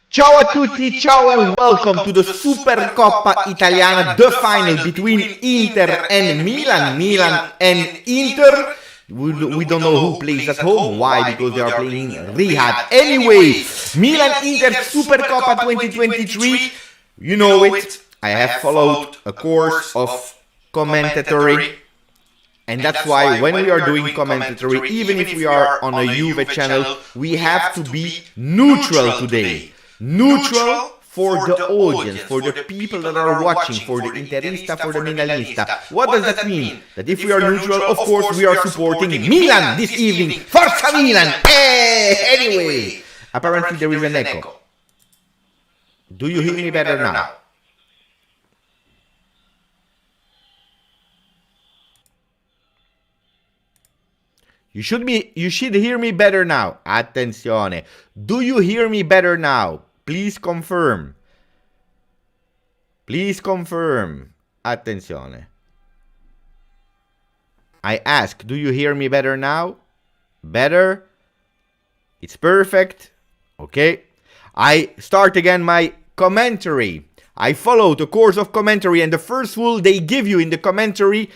Ciao a tutti, ciao and welcome to the Supercoppa Italiana, the final between Inter and Milan. Milan and Inter. We don't know who plays at home. Why? Because they are playing in Riyadh. Anyway, Milan-Inter Supercoppa 2023. You know it. I have followed a course of commentatory. And that's why when we are doing commentatory, even if we are on a Juve channel, we have to be neutral today. Neutral for the audience, for the people that are watching, for the Interista, for the Milanista. What does that mean? That if we are neutral, of course we are supporting Milan this evening. Forza Milan! Anyway, apparently there is an echo. Do you hear me better now? You should hear me better now. Attenzione. Do you hear me better now? Please confirm. Please confirm. Attenzione. I ask, do you hear me better now? Better? It's perfect. Okay. I start again my commentary. I follow the course of commentary, and the first rule they give you in the commentary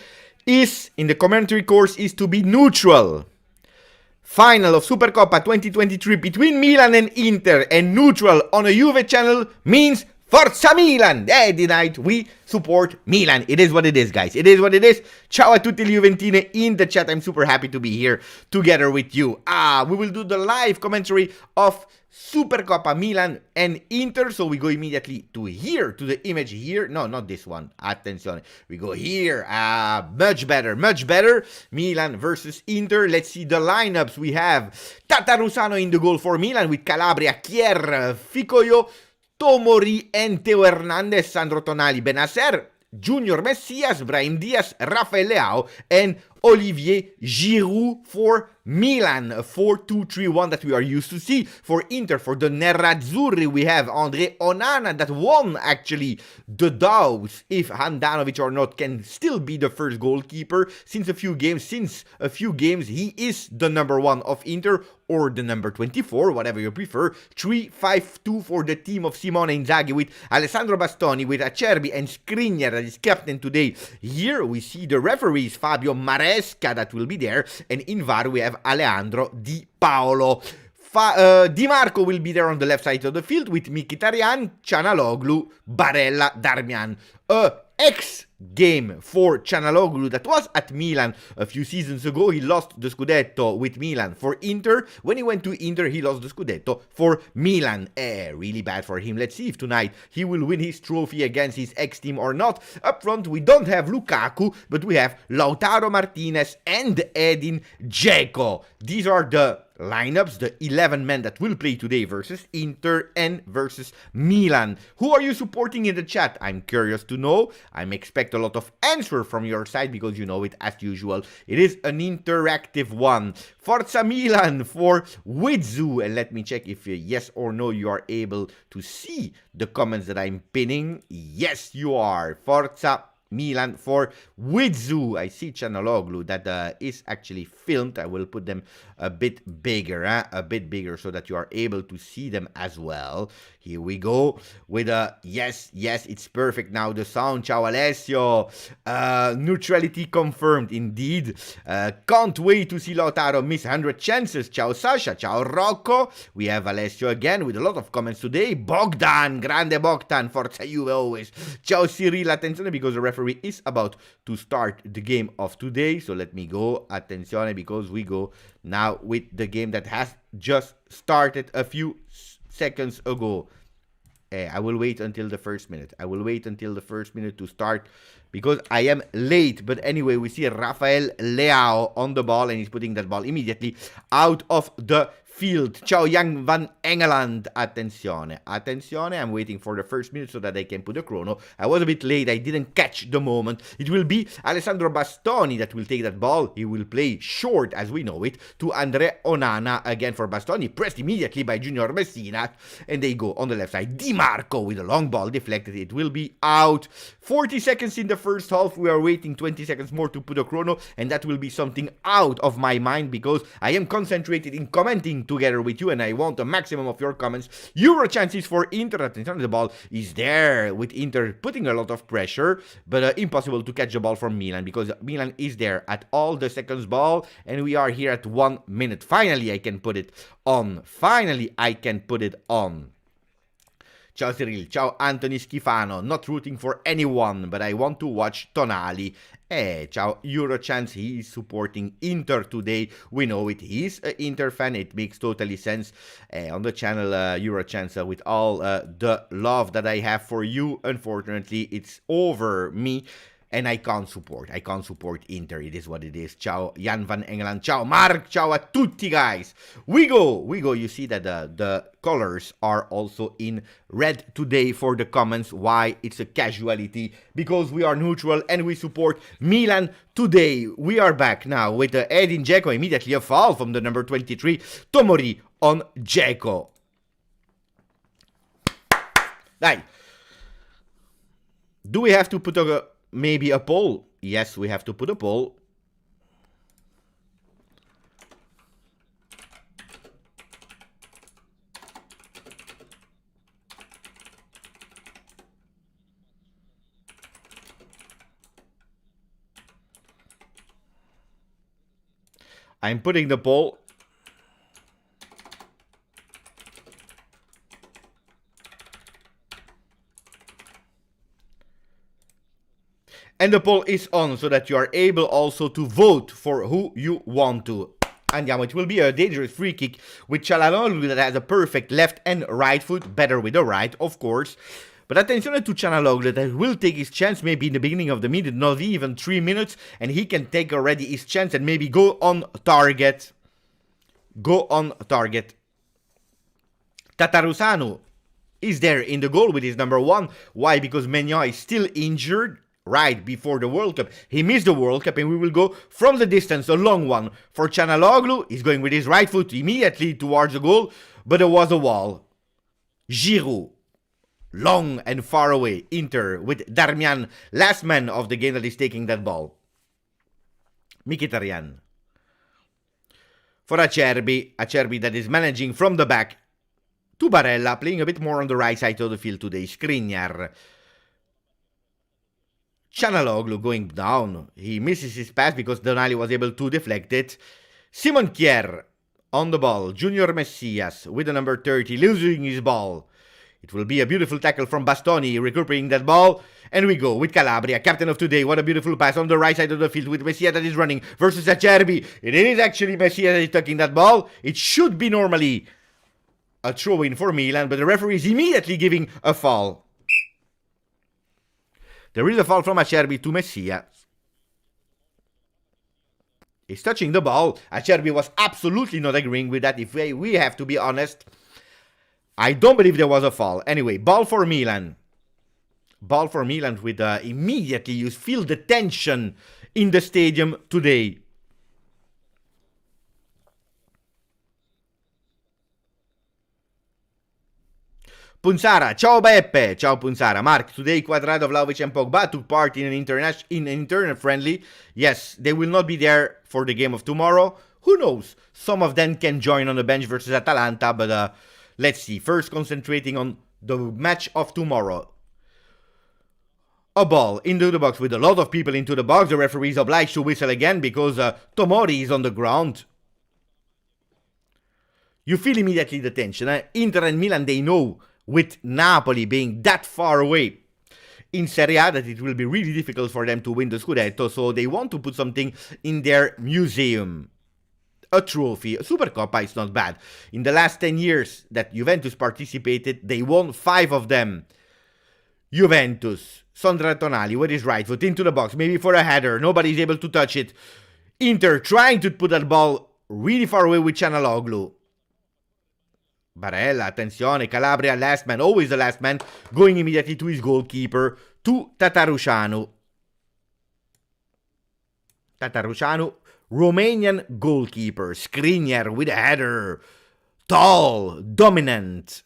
course is to be neutral. Final of Supercoppa 2023 between Milan and Inter, and neutral on a Juve channel means Forza Milan! Tonight we support Milan. It is what it is, guys. It is what it is. Ciao a tutti gli Juventini in the chat. I'm super happy to be here together with you. We will do the live commentary of Supercoppa Milan and Inter. So we go immediately to here, to the image here. No, not this one. Attenzione. We go here. Much better, much better. Milan versus Inter. Let's see the lineups. We have Tatarusano in the goal for Milan with Calabria, Kier, Ficoyo, Tomori and Teo Hernandez, Sandro Tonali, Benacer, Junior Messias, Brahim Diaz, Rafael Leao, and Olivier Giroud for Milan. 4-2-3-1 that we are used to see. For Inter, for the Nerazzurri, we have Andre Onana that won actually the doubts if Handanovic or not can still be the first goalkeeper since a few games. He is the number 1 of Inter, or the number 24, whatever you prefer. 3-5-2 for the team of Simone Inzaghi with Alessandro Bastoni, with Acerbi and Skriniar that is captain today. Here we see the referees, Fabio Maresca that will be there, and in VAR we have Alejandro Di Paolo. Di Marco will be there on the left side of the field with Mkhitaryan, Çalhanoğlu, Barella, Darmian. Ex-game for Çalhanoğlu that was at Milan a few seasons ago. He lost the Scudetto with Milan for Inter. When he went to Inter, he lost the Scudetto for Milan. Really bad for him. Let's see if tonight he will win his trophy against his ex-team or not. Up front, we don't have Lukaku, but we have Lautaro Martinez and Edin Dzeko. These are the lineups, the 11 men that will play today versus Inter and versus Milan. Who are you supporting in the chat? I'm curious to know. I expect a lot of answer from your side because you know it as usual. It is an interactive one. Forza Milan for Widzu. And let me check if yes or no you are able to see the comments that I'm pinning. Yes, you are. Forza Milan for Widzu. I see Çalhanoğlu that is actually filmed. I will put them a bit bigger, so that you are able to see them as well. Here we go with a yes, it's perfect now. The sound, ciao Alessio. Neutrality confirmed indeed. Can't wait to see Lautaro miss 100 chances. Ciao Sasha, ciao Rocco. We have Alessio again with a lot of comments today. Bogdan, grande Bogdan, Forza Juve always. Ciao Cyril, attenzione because the referee is about to start the game of today. So let me go, attenzione, because we go now with the game that has just started a few seconds ago. I will wait until the first minute. To start because I am late. But anyway, we see Rafael Leao on the ball, and he's putting that ball immediately out of the field. Ciao Jan van Engeland. Attenzione, attenzione. I'm waiting for the first minute so that I can put a chrono. I was a bit late. I didn't catch the moment. It will be Alessandro Bastoni that will take that ball. He will play short, as we know it, to Andre Onana. Again for Bastoni. Pressed immediately by Junior Messina. And they go on the left side. Di Marco with a long ball deflected. It will be out. 40 seconds in the first half. We are waiting 20 seconds more to put a chrono. And that will be something out of my mind because I am concentrated in commenting together with you and I want a maximum of your comments. Euro chances for Inter. Attention, the ball is there with Inter putting a lot of pressure, but impossible to catch the ball from Milan because Milan is there at all the seconds ball and we are here at 1 minute. Finally, I can put it on. Finally, I can put it on. Ciao Cyril, ciao Anthony Schifano, not rooting for anyone, but I want to watch Tonali. Ciao Eurochance, he is supporting Inter today, we know it, he's an Inter fan, it makes totally sense on the channel Eurochance with all the love that I have for you. Unfortunately, it's over me. And I can't support Inter, it is what it is. Ciao Jan van Engeland, ciao Mark, ciao a tutti guys. We go, you see that the colors are also in red today for the comments. Why? It's a casualty, because we are neutral and we support Milan today. We are back now with Edin Dzeko, immediately a foul from the number 23, Tomori on Dzeko. Dai. Do we have to put maybe a poll? Yes, we have to put a poll. I'm putting the poll. And the poll is on so that you are able also to vote for who you want to. Andiamo, it will be a dangerous free kick with Çalhanoğlu that has a perfect left and right foot, better with the right, of course. But attention to Çalhanoğlu that will take his chance maybe in the beginning of the minute, not even 3 minutes, and he can take already his chance and maybe go on target. Go on target. Tatarusanu is there in the goal with his number 1. Why? Because Maignan is still injured. Right before the World Cup. He missed the World Cup and we will go from the distance, a long one for Çalhanoğlu. He's going with his right foot immediately towards the goal, but there was a wall. Giroud, long and far away. Inter with Darmian, last man of the game that is taking that ball. Mkhitaryan. For Acerbi that is managing from the back to Barella, playing a bit more on the right side of the field today. Skriniar. Çalhanoğlu going down. He misses his pass because Tonali was able to deflect it. Simon Kjær on the ball. Junior Messias with the number 30 losing his ball. It will be a beautiful tackle from Bastoni recuperating that ball. And we go with Calabria, captain of today. What a beautiful pass on the right side of the field with Messias that is running versus Acerbi. It is actually Messias that is taking that ball. It should be normally a throw-in for Milan, but the referee is immediately giving a foul. There is a foul from Acerbi to Messias. He's touching the ball. Acerbi was absolutely not agreeing with that, if we have to be honest. I don't believe there was a foul. Anyway, ball for Milan. Ball for Milan with immediately you feel the tension in the stadium today. Punzara, ciao Beppe, ciao Punzara. Mark, today Cuadrado, Vlahovic and Pogba took part in an internal friendly. Yes, they will not be there for the game of tomorrow. Who knows? Some of them can join on the bench versus Atalanta, but let's see. First concentrating on the match of tomorrow. A ball into the box with a lot of people into the box. The referee is obliged to whistle again because Tomori is on the ground. You feel immediately the tension. Inter and Milan, they know with Napoli being that far away in Serie A that it will be really difficult for them to win the Scudetto, so they want to put something in their museum. A trophy. A Supercoppa is not bad. In the last 10 years that Juventus participated, they won 5 of them. Juventus. Sondra Tonali with his right foot into the box, maybe for a header. Nobody's able to touch it. Inter trying to put that ball really far away with Çalhanoğlu. Barella, attenzione, Calabria, last man, always the last man, going immediately to his goalkeeper, to Tatarușanu. Tatarușanu, Romanian goalkeeper, Skriniar with a header, tall, dominant.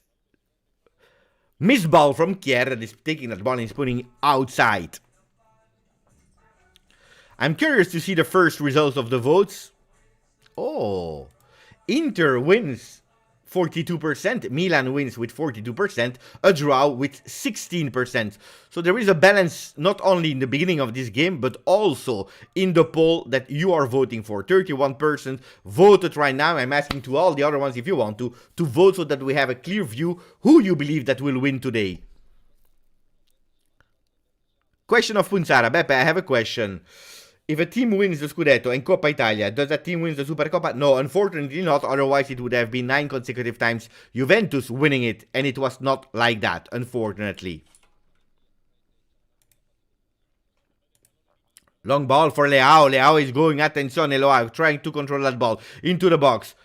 Missed ball from Kier that is taking that ball and is putting outside. I'm curious to see the first results of the votes. Oh, Inter wins 42%, Milan wins with 42%, a draw with 16%. So there is a balance not only in the beginning of this game, but also in the poll that you are voting for. 31% voted right now. I'm asking to all the other ones, if you want to vote so that we have a clear view who you believe that will win today. Question of Punzara. Beppe, I have a question. If a team wins the Scudetto and Coppa Italia, does that team win the Supercoppa? No, unfortunately not, otherwise it would have been 9 consecutive times Juventus winning it, and it was not like that, unfortunately. Long ball for Leao. Leao is going, attenzione Leao, trying to control that ball into the box.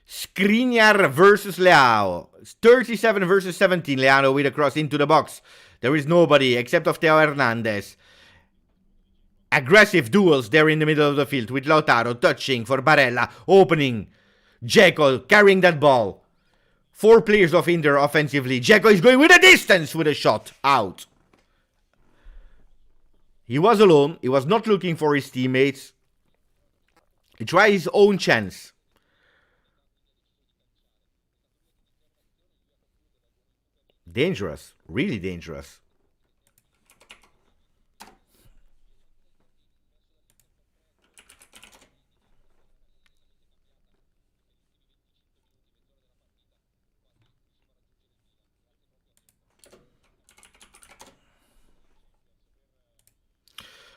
Skriniar versus Leao. 37 versus 17, Leao with a cross into the box. There is nobody except of Theo Hernandez. Aggressive duels there in the middle of the field with Lautaro touching for Barella, opening. Dzeko carrying that ball. 4 players of Inter offensively. Dzeko is going with a distance with a shot. Out. He was alone. He was not looking for his teammates. He tried his own chance. Dangerous. Really dangerous.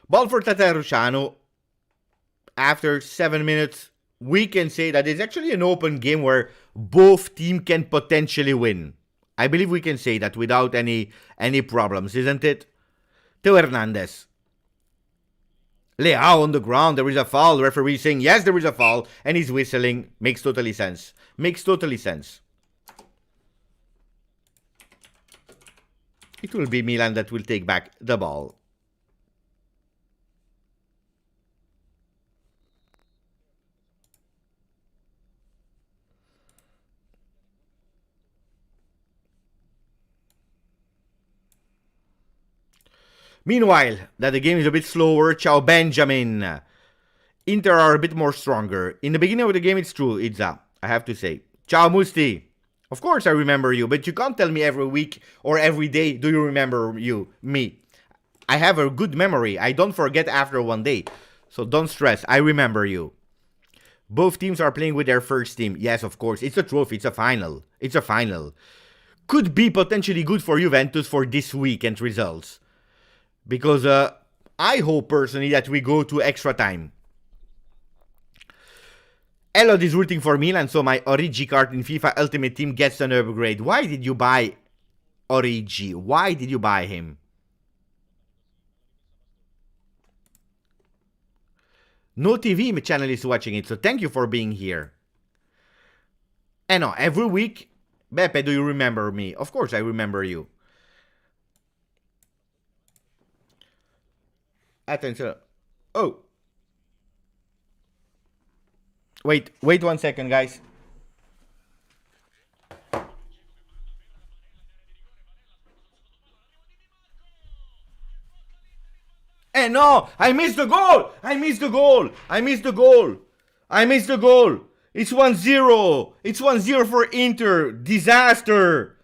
Ball for Tatarușanu. After 7 minutes, we can say that it's actually an open game where both teams can potentially win. I believe we can say that without any problems, isn't it? Theo Hernandez. Leao on the ground, there is a foul. The referee saying yes, there is a foul, and he's whistling. Makes totally sense. Makes totally sense. It will be Milan that will take back the ball. Meanwhile, that the game is a bit slower, Ciao Benjamin. Inter are a bit more stronger. In the beginning of the game, it's true, Itza, I have to say. Ciao Musti. Of course I remember you, but you can't tell me every week or every day, do you remember me? I have a good memory. I don't forget after one day. So don't stress, I remember you. Both teams are playing with their first team. Yes, of course, it's a trophy, it's a final. It's a final. Could be potentially good for Juventus for this weekend results. Because I hope personally that we go to extra time. Elod is rooting for Milan, so my Origi card in FIFA Ultimate Team gets an upgrade. Why did you buy Origi? Why did you buy him? No TV channel is watching it, so thank you for being here. And no, every week, Beppe, do you remember me? Of course I remember you. Attention. Oh. Wait 1 second, guys. Eh no! I missed the goal! I missed the goal! I missed the goal! I missed the goal! It's 1-0! It's 1-0 for Inter! Disaster!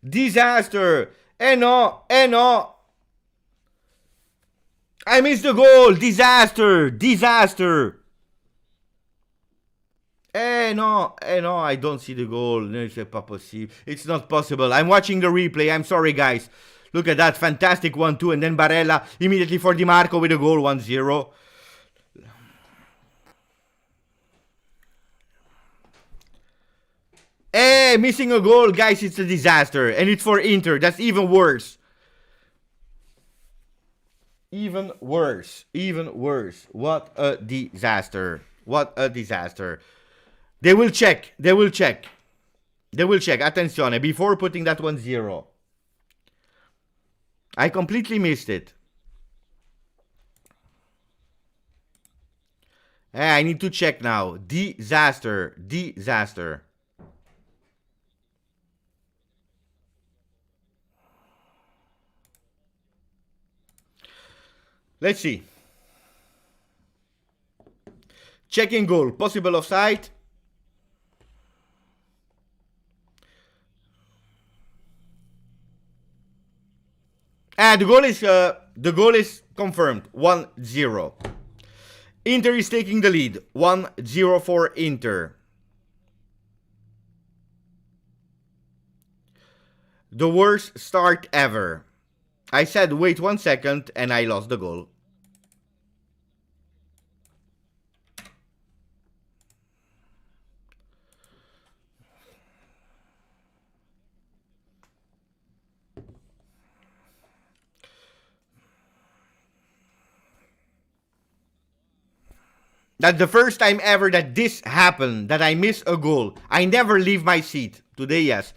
Disaster! Eh no! Eh no! I missed the goal! Disaster! Disaster! No, I don't see the goal. No, c'est pas possible. It's not possible. I'm watching the replay. I'm sorry, guys. Look at that. Fantastic 1-2. And then Barella immediately for Di Marco with a goal 1-0. Missing a goal, guys. It's a disaster. And it's for Inter. That's even worse. Even worse. Even worse. What a disaster. What a disaster. They will check. They will check. They will check. Attenzione, before putting that 1-0. I completely missed it. I need to check now. Disaster. Disaster. Let's see. Checking goal. Possible offside. The goal is confirmed. 1-0. Inter is taking the lead. 1-0 for Inter. The worst start ever. I said wait 1 second and I lost the goal. That's the first time ever that this happened, that I miss a goal. I never leave my seat. Today, yes.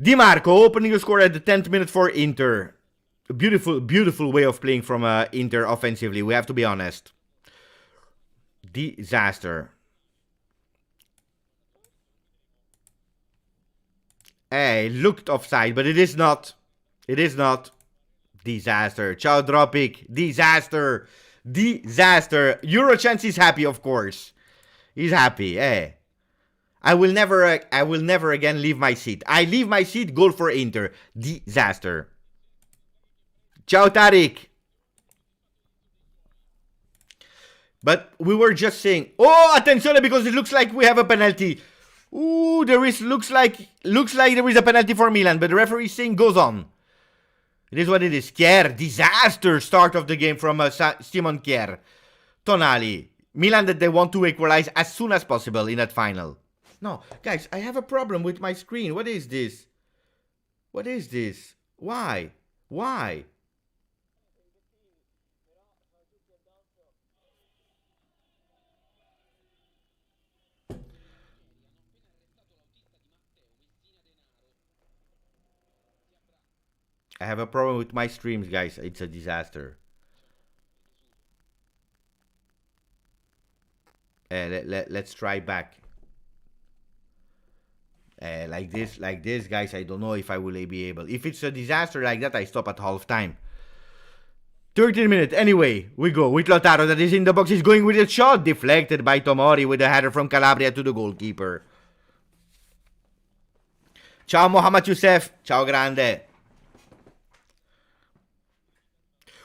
Di Marco opening the score at the 10th minute for Inter. A beautiful, beautiful way of playing from Inter offensively, we have to be honest. Disaster. It looked offside, but it is not. It is not. Disaster. Ciao Dropic. Disaster. Disaster. Eurochance is happy, of course. He's happy. I will never again leave my seat. I leave my seat, goal for Inter. Disaster. Ciao Tariq. But we were just saying, oh, attenzione, because it looks like we have a penalty. Ooh, looks like there is a penalty for Milan, but the referee is saying goes on. It is what it is. Kjaer, disaster start of the game from Simon Kjaer. Tonali. Milan that they want to equalize as soon as possible in that final. No, guys, I have a problem with my screen. What is this? What is this? Why? Why? I have a problem with my streams, guys. It's a disaster. Let's try back. Like this, guys. I don't know if I will be able. If it's a disaster like that, I stop at half time. 13 minutes. Anyway, we go with Lautaro that is in the box. He's going with a shot. Deflected by Tomori with a header from Calabria to the goalkeeper. Ciao Mohamed Youssef. Ciao Grande.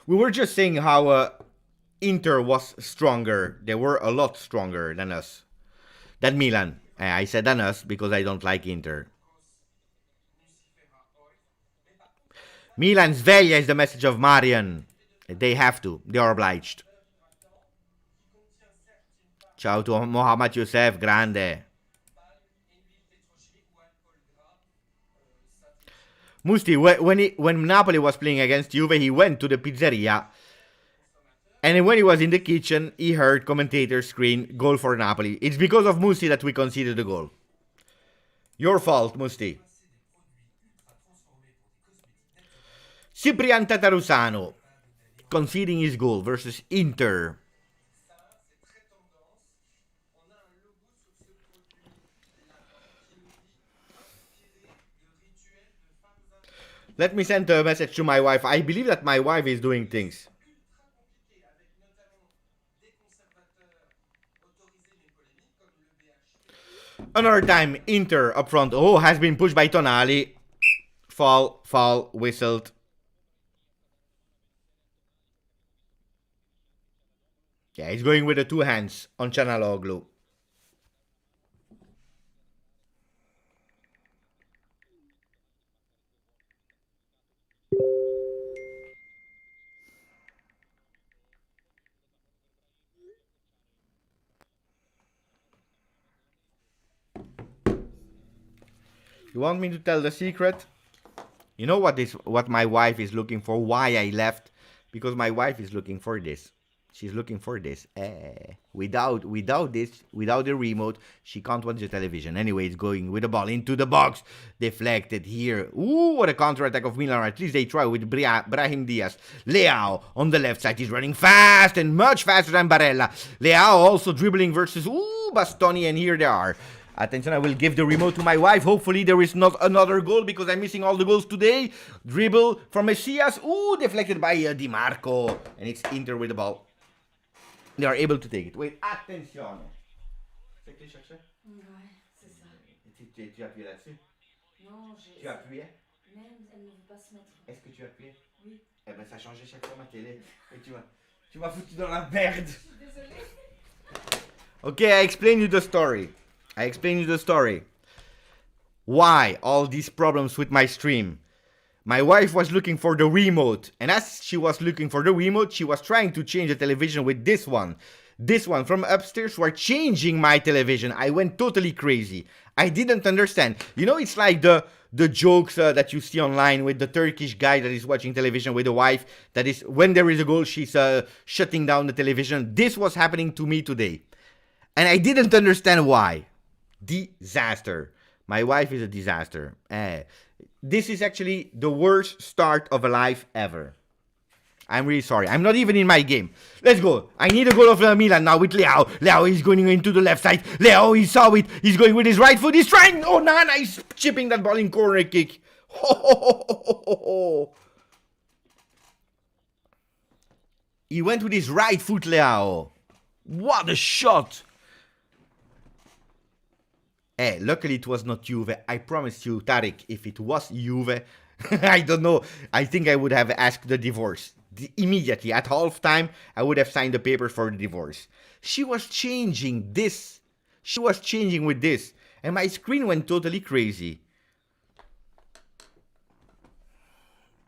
We were just saying how Inter was stronger. They were a lot stronger than us. Than Milan. I said than us because I don't like Inter. Milan sveglia is the message of Marian. They have to. They are obliged. Ciao to Mohamed Youssef. Grande. Musti, when Napoli was playing against Juve, he went to the pizzeria. And when he was in the kitchen, he heard commentators scream, goal for Napoli. It's because of Musti that we conceded the goal. Your fault, Musti. Ciprian Tatarusano conceding his goal versus Inter. Let me send a message to my wife. I believe that my wife is doing things. Another time, Inter up front. Oh, has been pushed by Tonali. Foul, whistled. Yeah, he's going with the two hands on Çalhanoğlu. You want me to tell the secret? You know what my wife is looking for? Why I left? Because my wife is looking for this. She's looking for this. Without the remote, she can't watch the television. Anyway, it's going with the ball into the box. Deflected here. Ooh, what a counter-attack of Milan. At least they try with Brahim Diaz. Leao on the left side. He's running fast and much faster than Barella. Leao also dribbling versus, Bastoni. And here they are. Attention, I will give the remote to my wife. Hopefully there is not another goal because I'm missing all the goals today. Dribble from Messias. Ooh, deflected by Di Marco. And it's Inter with the ball. They are able to take it. Wait, attention. C'est que tu cherchais? Ouais, c'est ça. Tu as appuyé là-dessus? Non, j'ai... Tu appuyais? Même, elle ne veut pas se mettre. Est-ce que tu appuyais? Oui. Eh ben ça a changé chaque fois ma télé. Et tu m'as foutu dans la merde. Je suis désolée. Okay, I explain you the story. Why all these problems with my stream? My wife was looking for the remote, and as she was looking for the remote, she was trying to change the television with this one. This one from upstairs were changing my television. I went totally crazy. I didn't understand. You know, it's like the jokes that you see online with the Turkish guy that is watching television with a wife. That is, when there is a goal, she's shutting down the television. This was happening to me today. And I didn't understand why. Disaster. My wife is a disaster. This is actually the worst start of a life ever. I'm really sorry. I'm not even in my game. Let's go. I need a goal of Milan now with Leao. Leao is going into the left side. Leao, he saw it. He's going with his right foot. He's trying. Oh, Nana is chipping that ball in corner kick. He went with his right foot, Leao. What a shot. Luckily it was not Juve. I promise you, Tarek, if it was Juve, I don't know. I think I would have asked the divorce. Immediately, at halftime, I would have signed the papers for the divorce. She was changing this. She was changing with this. And my screen went totally crazy.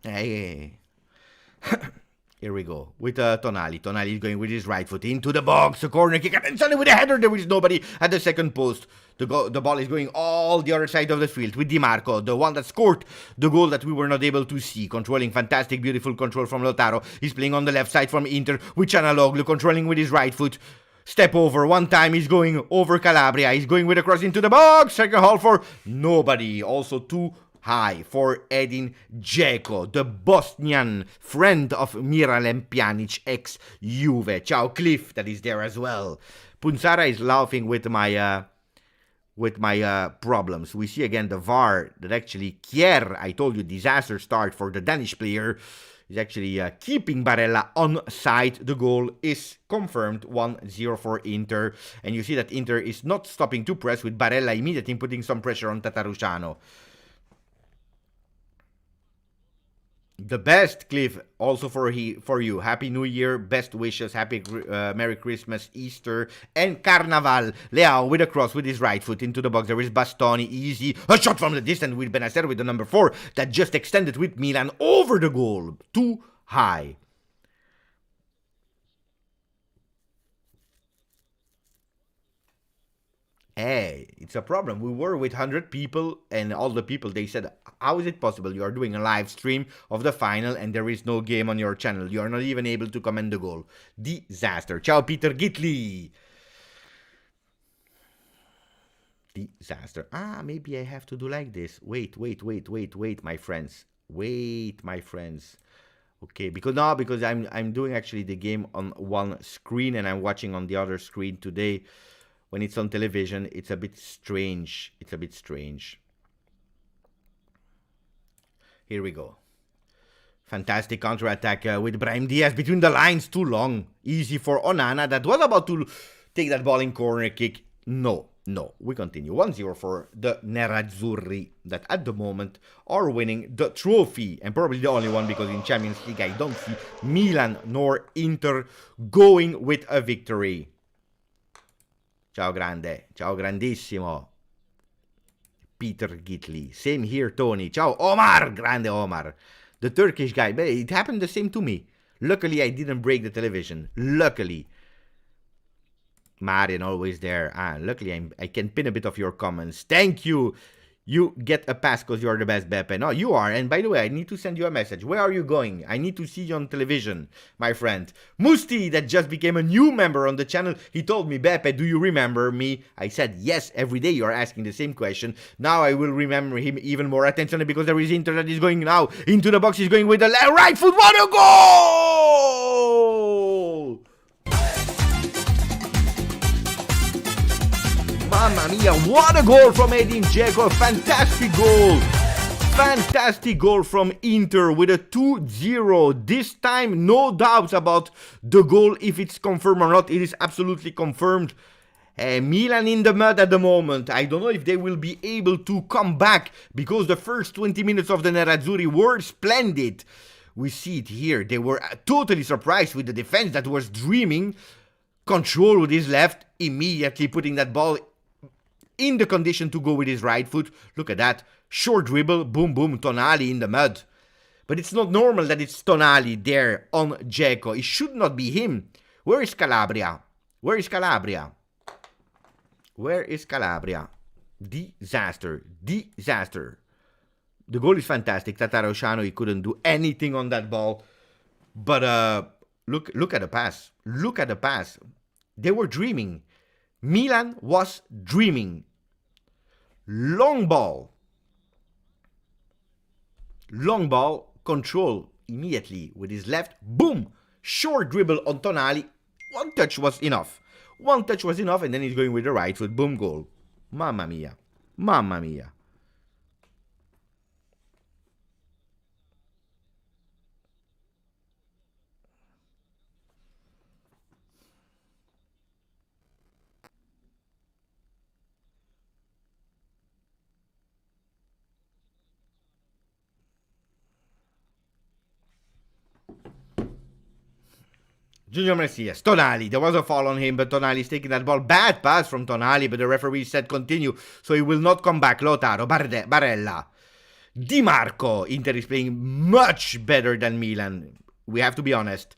Hey. Here we go. With Tonali. Tonali is going with his right foot into the box. A corner kick. And suddenly with a header, there is nobody at the second post. The ball is going all the other side of the field with Di Marco, the one that scored the goal that we were not able to see. Controlling, fantastic, beautiful control from Lautaro. He's playing on the left side from Inter with Cianaloglu, controlling with his right foot. Step over. One time he's going over Calabria. He's going with a cross into the box. Second hole for nobody. Also too high for Edin Dzeko, the Bosnian friend of Miralem Pjanic, ex-Juve. Ciao Cliff, that is there as well. Punzara is laughing with my problems. We see again the VAR that actually Kier, I told you, disaster start for the Danish player, is actually keeping Barella on side. The goal is confirmed, 1-0 for Inter. And you see that Inter is not stopping to press with Barella immediately putting some pressure on Tatarusanu. The best, Cliff, also for you. Happy New Year, best wishes, happy Merry Christmas, Easter, and Carnaval. Leao with a cross with his right foot into the box. There is Bastoni, easy. A shot from the distance with Benacer with the number 4 that just extended with Milan over the goal. Too high. Hey, it's a problem. We were with 100 people and all the people, they said, how is it possible? You are doing a live stream of the final and there is no game on your channel. You are not even able to comment the goal. Disaster. Ciao, Peter Gitli. Disaster. Maybe I have to do like this. Wait, my friends. Wait, my friends. Okay, because I'm doing actually the game on one screen and I'm watching on the other screen today. When it's on television, it's a bit strange. It's a bit strange. Here we go. Fantastic counter-attack with Brahim Diaz between the lines. Too long. Easy for Onana that was about to take that ball in corner kick. No. We continue. 1-0 for the Nerazzurri that at the moment are winning the trophy. And probably the only one because in Champions League I don't see Milan nor Inter going with a victory. Ciao grande, ciao grandissimo. Peter Gitli. Same here, Tony. Ciao Omar, grande Omar. The Turkish guy, but it happened the same to me. Luckily, I didn't break the television. Luckily. Marian always there. Luckily, I can pin a bit of your comments. Thank you. You get a pass because you're the best, Beppe. No, you are. And by the way, I need to send you a message. Where are you going? I need to see you on television, my friend. Musti, that just became a new member on the channel, he told me, Beppe, do you remember me? I said, yes, every day you are asking the same question. Now I will remember him even more. Attention, because there is Inter that is going now into the box. He's going with the right foot. What a goal! Mamma mia, what a goal from Edin Dzeko, fantastic goal. Fantastic goal from Inter with a 2-0. This time, no doubts about the goal, if it's confirmed or not. It is absolutely confirmed. Milan in the mud at the moment. I don't know if they will be able to come back, because the first 20 minutes of the Nerazzurri were splendid. We see it here. They were totally surprised with the defense that was dreaming. Control with his left, immediately putting that ball in the condition to go with his right foot. Look at that. Short dribble, boom, boom, Tonali in the mud. But it's not normal that it's Tonali there on Dzeko. It should not be him. Where is Calabria? Where is Calabria? Where is Calabria? Disaster. Disaster. The goal is fantastic. Tatarosciano, he couldn't do anything on that ball. But look at the pass. Look at the pass. They were dreaming. Milan was dreaming. Long ball. Long ball. Control immediately with his left. Boom. Short dribble on Tonali. One touch was enough. One touch was enough, and then he's going with the right foot. Boom, goal. Mamma mia. Mamma mia. Junior Messias, Tonali, there was a foul on him, but Tonali is taking that ball. Bad pass from Tonali, but the referee said continue, so he will not come back. Lautaro, Barella, Di Marco. Inter is playing much better than Milan. We have to be honest.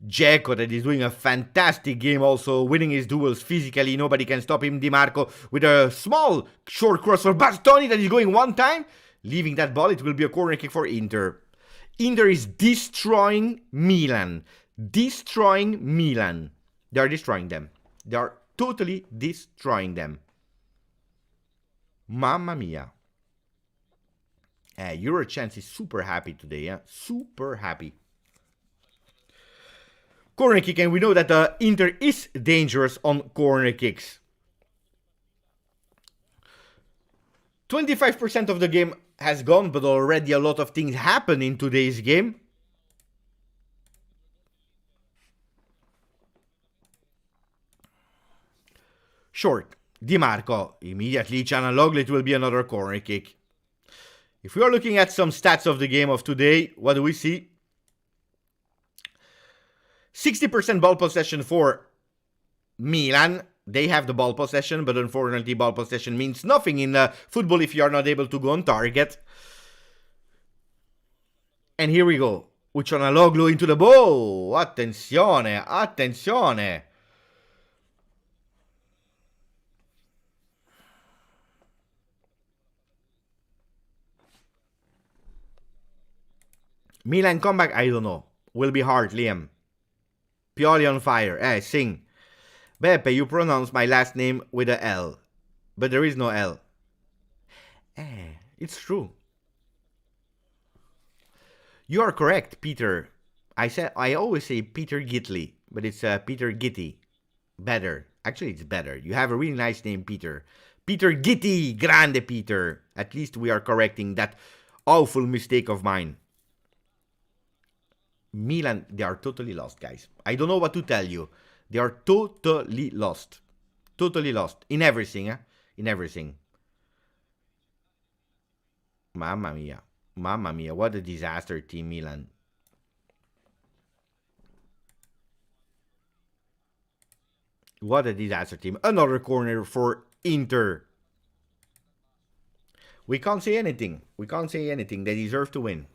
Dzeko, that is doing a fantastic game also, winning his duels physically. Nobody can stop him. Di Marco with a small short cross for Bastoni that is going one time. Leaving that ball, it will be a corner kick for Inter. Inter is destroying Milan. Destroying Milan. They are destroying them. They are totally destroying them. Mamma mia. Eurochance is super happy today. Super happy. Corner kick, and we know that Inter is dangerous on corner kicks. 25% of the game has gone, but already a lot of things happen in today's game. Short. Di Marco. Immediately, Canaloglu, it will be another corner kick. If we are looking at some stats of the game of today, what do we see? 60% ball possession for Milan. They have the ball possession, but unfortunately ball possession means nothing in football if you are not able to go on target. And here we go. With Canaloglu into the ball. Attenzione, attenzione. Milan comeback, I don't know. Will be hard, Liam. Pioli on fire. Sing. Beppe, you pronounce my last name with a L. But there is no L. It's true. You are correct, Peter. I always say Peter Gitley, but it's Peter Gitti. Better. Actually, it's better. You have a really nice name, Peter. Peter Gitti. Grande Peter. At least we are correcting that awful mistake of mine. Milan, they are totally lost, guys. I don't know what to tell you. They are totally lost. Totally lost. In everything, In everything. Mamma mia. Mamma mia. What a disaster, Team Milan. What a disaster, team. Another corner for Inter. We can't say anything. We can't say anything. They deserve to win.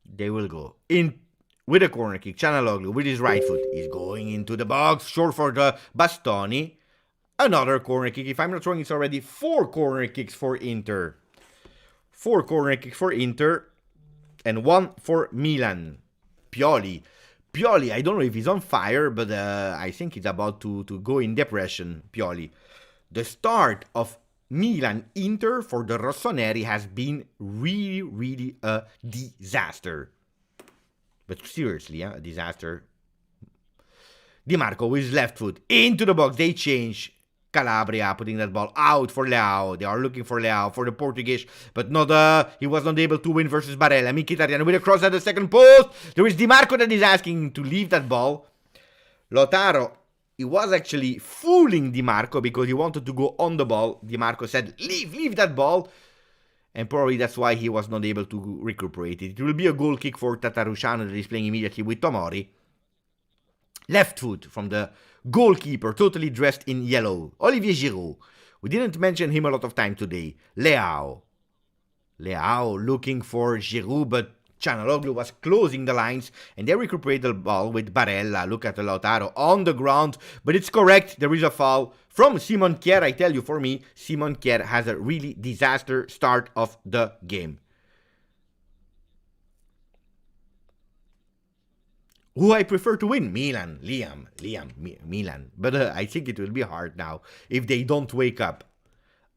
They will go in with a corner kick. Canaloglu with his right foot is going into the box. Short for the Bastoni. Another corner kick. If I'm not wrong, it's already 4 corner kicks for Inter. 4 corner kicks for Inter and 1 for Milan. Pioli, I don't know if he's on fire, but I think he's about to go in depression, Pioli. The start of Milan-Inter for the Rossoneri has been really a disaster. But seriously, a disaster. Di Marco with his left foot into the box. They change. Calabria putting that ball out for Leao. They are looking for Leao, for the Portuguese, but not. He was not able to win versus Barella. Mkhitaryan with a cross at the second post. There is Di Marco that is asking him to leave that ball. Lautaro, he was actually fooling Di Marco because he wanted to go on the ball. Di Marco said, leave that ball. And probably that's why he was not able to recuperate it. It will be a goal kick for Tatarusanu that is playing immediately with Tomori. Left foot from the goalkeeper, totally dressed in yellow. Olivier Giroud. We didn't mention him a lot of time today. Leao looking for Giroud, but Çalhanoğlu was closing the lines, and they recuperate the ball with Barella. Look at the Lautaro on the ground, but it's correct. There is a foul from Simon Kjær. I tell you, for me, Simon Kjær has a really disaster start of the game. Who I prefer to win? Milan. Milan. But I think it will be hard now if they don't wake up.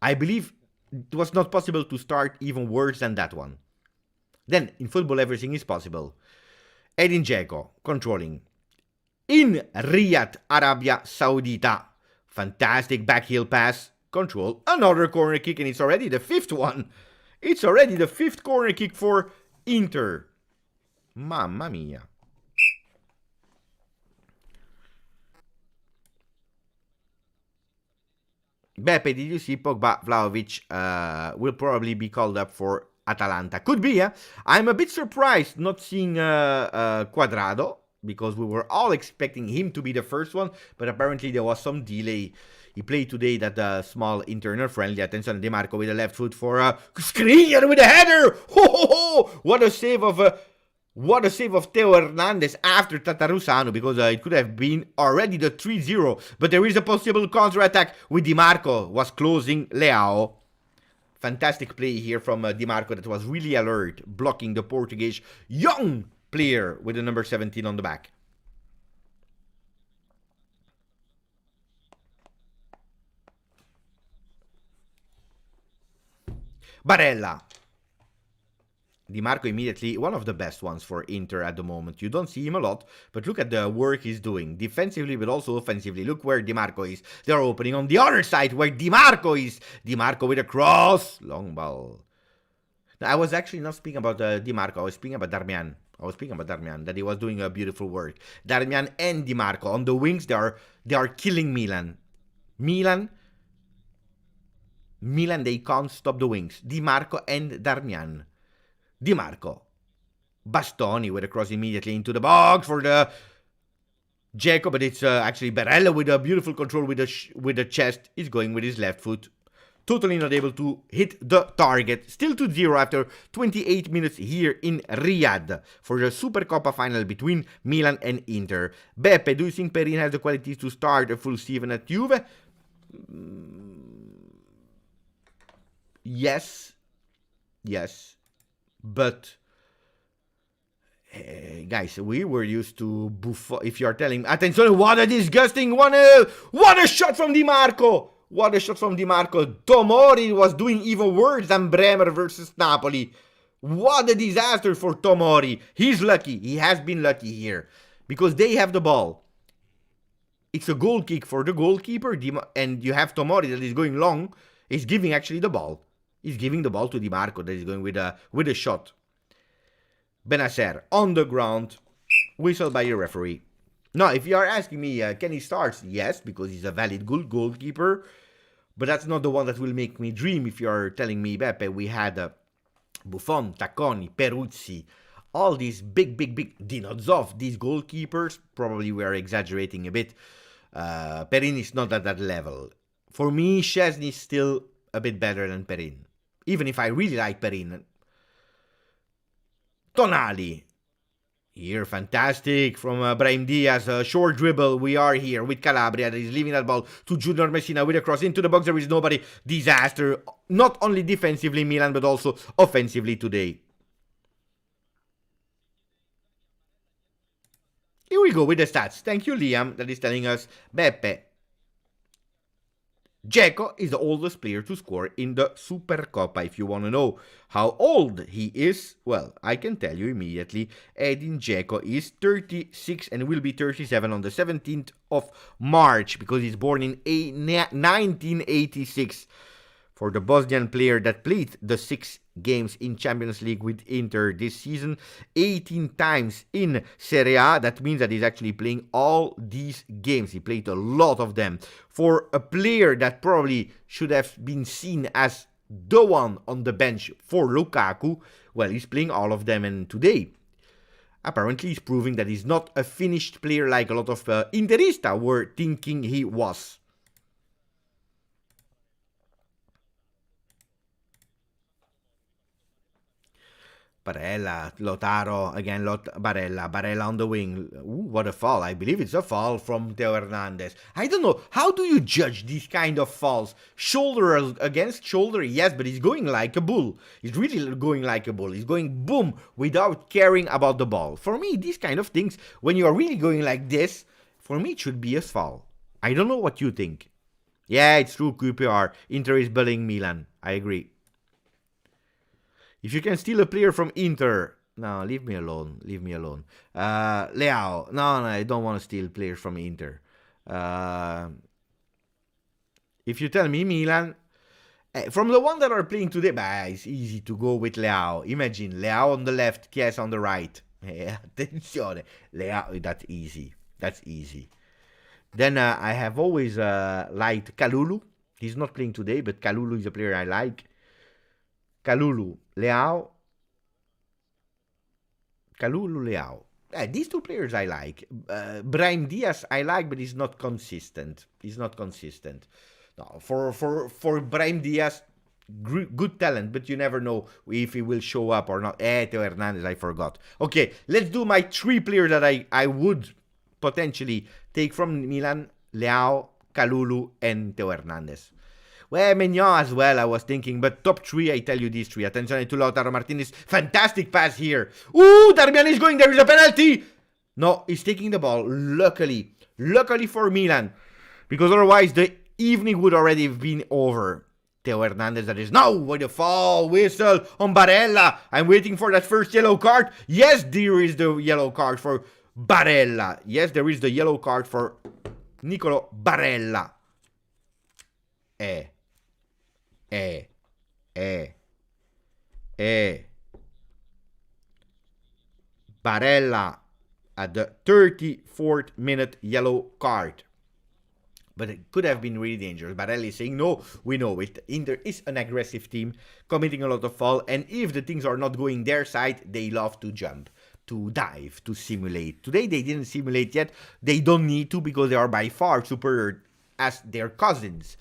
I believe it was not possible to start even worse than that one. Then, in football, everything is possible. Edin Dzeko, controlling. In Riyadh, Arabia Saudita. Fantastic backheel pass. Control. Another corner kick, and it's already the 5th one. It's already the 5th corner kick for Inter. Mamma mia. Beppe, did you see Pogba, Vlahovic will probably be called up for Atalanta? Could be, yeah. I'm a bit surprised not seeing Cuadrado, because we were all expecting him to be the first one, but apparently there was some delay. He played today that small internal friendly. Attention, Di Marco with the left foot for Skriniar with a header! Ho ho ho! What a save of Theo Hernandez after Tatarusanu, because it could have been already the 3-0. But there is a possible counter-attack with Di Marco. Was closing Leao. Fantastic play here from Di Marco that was really alert, blocking the Portuguese young player with the number 17 on the back. Barella. Di Marco immediately, one of the best ones for Inter at the moment. You don't see him a lot, but look at the work he's doing. Defensively, but also offensively. Look where Di Marco is. They're opening on the other side where Di Marco is. Di Marco with a cross. Long ball. Now, I was actually not speaking about Di Marco. I was speaking about Darmian. That he was doing a beautiful work. Darmian and Di Marco. On the wings, they are killing Milan. Milan, they can't stop the wings. Di Marco and Darmian. Di Marco. Bastoni with a cross immediately into the box for the Dzeko, but it's actually Barella with a beautiful control with the chest. He's going with his left foot. Totally not able to hit the target. Still 2-0 after 28 minutes here in Riyadh for the Supercoppa final between Milan and Inter. Beppe, do you think Perin has the qualities to start a full season at Juve? Yes. But guys, we were used to Buffon. If you are telling me, attention, what a disgusting one! What a shot from Di Marco! Tomori was doing even worse than Bremer versus Napoli. What a disaster for Tomori. He's lucky. He has been lucky here because they have the ball. It's a goal kick for the goalkeeper, and you have Tomori that is going long. He's giving actually the ball. He's giving the ball to Di Marco that is going with a shot. Benacer on the ground. Whistle by your referee. Now, if you are asking me, can he start? Yes, because he's a valid good goalkeeper. But that's not the one that will make me dream. If you are telling me, Beppe, we had Buffon, Tacconi, Peruzzi, all these big Dinozov, these goalkeepers. Probably we are exaggerating a bit. Perin is not at that level. For me, Szczesny is still a bit better than Perin. Even if I really like Perin. Tonali. Here, fantastic from Brahim Diaz. Short dribble. We are here with Calabria. He's leaving that ball to Junior Messina with a cross into the box. There is nobody. Disaster. Not only defensively, Milan, but also offensively today. Here we go with the stats. Thank you, Liam, that is telling us Beppe. Dzeko is the oldest player to score in the Supercoppa. If you want to know how old he is, well, I can tell you immediately. Edin Dzeko is 36 and will be 37 on the 17th of March because he's born in 1986. For the Bosnian player that played the 6 games in Champions League with Inter this season, 18 times in Serie A. That means that he's actually playing all these games. He played a lot of them. For a player that probably should have been seen as the one on the bench for Lukaku, well, he's playing all of them, and today apparently he's proving that he's not a finished player like a lot of Interista were thinking he was. Barella, Lautaro, again, Barella on the wing. Ooh, what a fall. I believe it's a fall from Theo Hernandez. I don't know. How do you judge these kind of falls? Shoulder against shoulder, yes, but he's going like a bull. He's really going like a bull. He's going boom without caring about the ball. For me, these kind of things, when you are really going like this, for me, it should be a foul. I don't know what you think. Yeah, it's true, QPR. Inter is bullying Milan. I agree. If you can steal a player from Inter, no, leave me alone. Leave me alone. Leao, no, I don't want to steal players from Inter. If you tell me Milan, from the one that are playing today, it's easy to go with Leao. Imagine Leao on the left, Chiesa on the right. Attenzione, Leao, that's easy. That's easy. Then I have always liked Kalulu. He's not playing today, but Kalulu is a player I like. Kalulu, Leao. These two players I like. Brahim Diaz I like, but he's not consistent. No, for Brahim Diaz, good talent, but you never know if he will show up or not. Theo Hernandez, I forgot. Okay, let's do my 3 players that I would potentially take from Milan. Leao, Kalulu, and Theo Hernandez. Well, Maignan as well, I was thinking, but top 3, I tell you these 3. Attention to Lautaro Martinez. Fantastic pass here. Ooh, Darmian is going. There is a penalty. No, he's taking the ball. Luckily for Milan. Because otherwise, the evening would already have been over. Theo Hernandez, that is now with the foul whistle on Barella. I'm waiting for that first yellow card. Yes, there is the yellow card for Barella. Yes, there is the yellow card for Nicolo Barella. Barella at the 34th minute yellow card. But it could have been really dangerous. Barella is saying, no, we know it. Inter is an aggressive team, committing a lot of foul. And if the things are not going their side, they love to jump, to dive, to simulate. Today they didn't simulate yet. They don't need to because they are by far superior as their cousins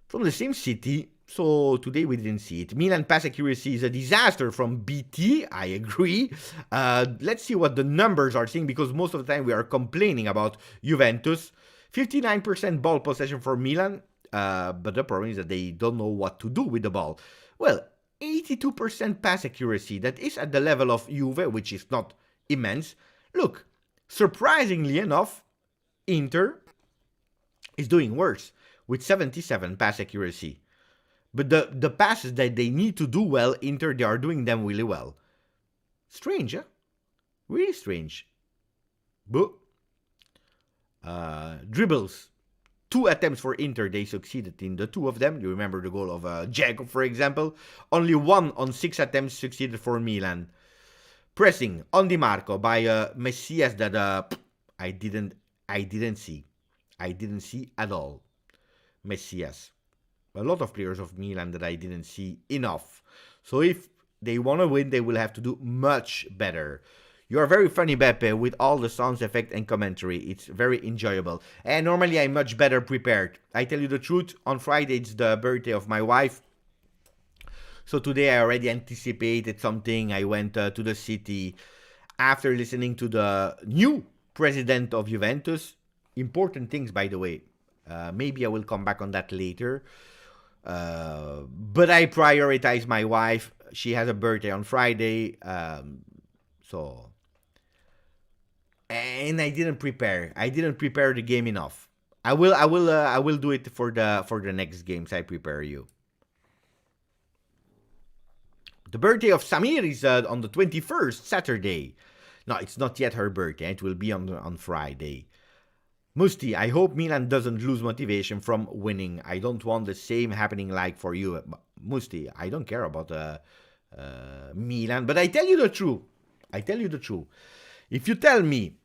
from the same city. So today we didn't see it. Milan pass accuracy is a disaster from BT. I agree. Let's see what the numbers are saying, because most of the time we are complaining about Juventus. 59% ball possession for Milan. But the problem is that they don't know what to do with the ball. Well, 82% pass accuracy. That is at the level of Juve, which is not immense. Look, surprisingly enough, Inter is doing worse with 77 pass accuracy. But the passes that they need to do well, Inter, they are doing them really well. Strange, huh? Really strange. But dribbles. 2 attempts for Inter, they succeeded in the 2 of them. You remember the goal of Dzeko, for example. Only 1 on 6 attempts succeeded for Milan. Pressing on Di Marco by Messias that I didn't see. I didn't see at all. Messias. A lot of players of Milan that I didn't see enough. So if they want to win, they will have to do much better. You are very funny, Beppe, with all the sound effect and commentary. It's very enjoyable. And normally I'm much better prepared. I tell you the truth, on Friday it's the birthday of my wife. So today I already anticipated something. I went to the city. after listening to the new president of Juventus. Important things, by the way. Maybe I will come back on that later. But I prioritize my wife. She has a birthday on Friday. So. And I didn't prepare. I didn't prepare the game enough. I will do it for the next games I prepare you. The birthday of Samir is on the 21st, Saturday. No, it's not yet her birthday. It will be on Friday. Musti, I hope Milan doesn't lose motivation from winning. I don't want the same happening like for you. Musti, I don't care about Milan, but I tell you the truth. I tell you the truth. If you tell me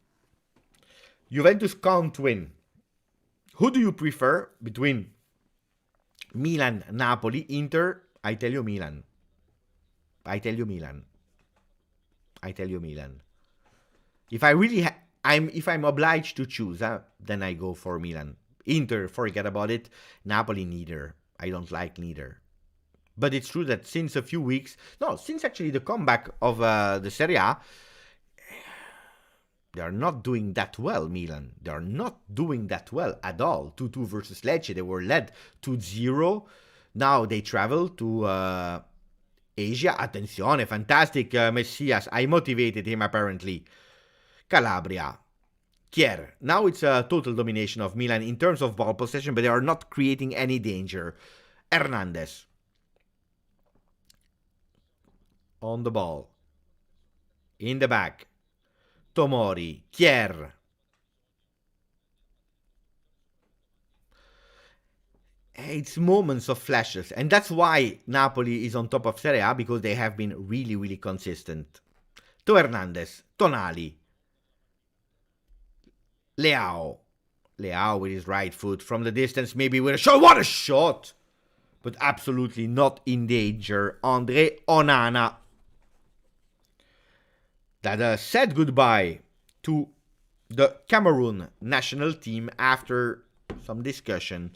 Juventus can't win, who do you prefer between Milan, Napoli, Inter? I tell you Milan. I tell you Milan. I tell you Milan. If I really if I'm obliged to choose, then I go for Milan. Inter, forget about it. Napoli, neither. I don't like neither. But it's true that since a few weeks, since actually the comeback of the Serie A, they are not doing that well, Milan. They are not doing that well at all. 2-2 versus Lecce. They were led 2-0. Now they travel to Asia. Attenzione, fantastic Messias. I motivated him apparently. Calabria. Kier. Now it's a total domination of Milan in terms of ball possession, but they are not creating any danger. Hernandez. On the ball. In the back. Tomori. Kier. It's moments of flashes, and that's why Napoli is on top of Serie A, because they have been really, really consistent. To Hernandez. Tonali. Leao with his right foot from the distance, maybe with a shot. What a shot! But absolutely not in danger. Andre Onana. That said goodbye to the Cameroon national team after some discussion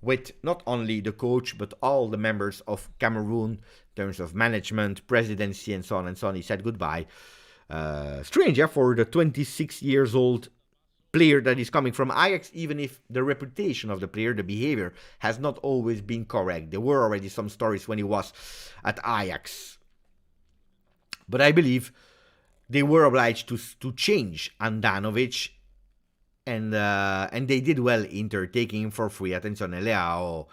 with not only the coach but all the members of Cameroon in terms of management, presidency, and so on and so on. He said goodbye. Strange, yeah, for the 26 years old player that is coming from Ajax, even if the reputation of the player, the behavior, has not always been correct. There were already some stories when he was at Ajax. But I believe they were obliged to change Andanovic, and they did well, Inter, taking him for free. Attenzione, Leao.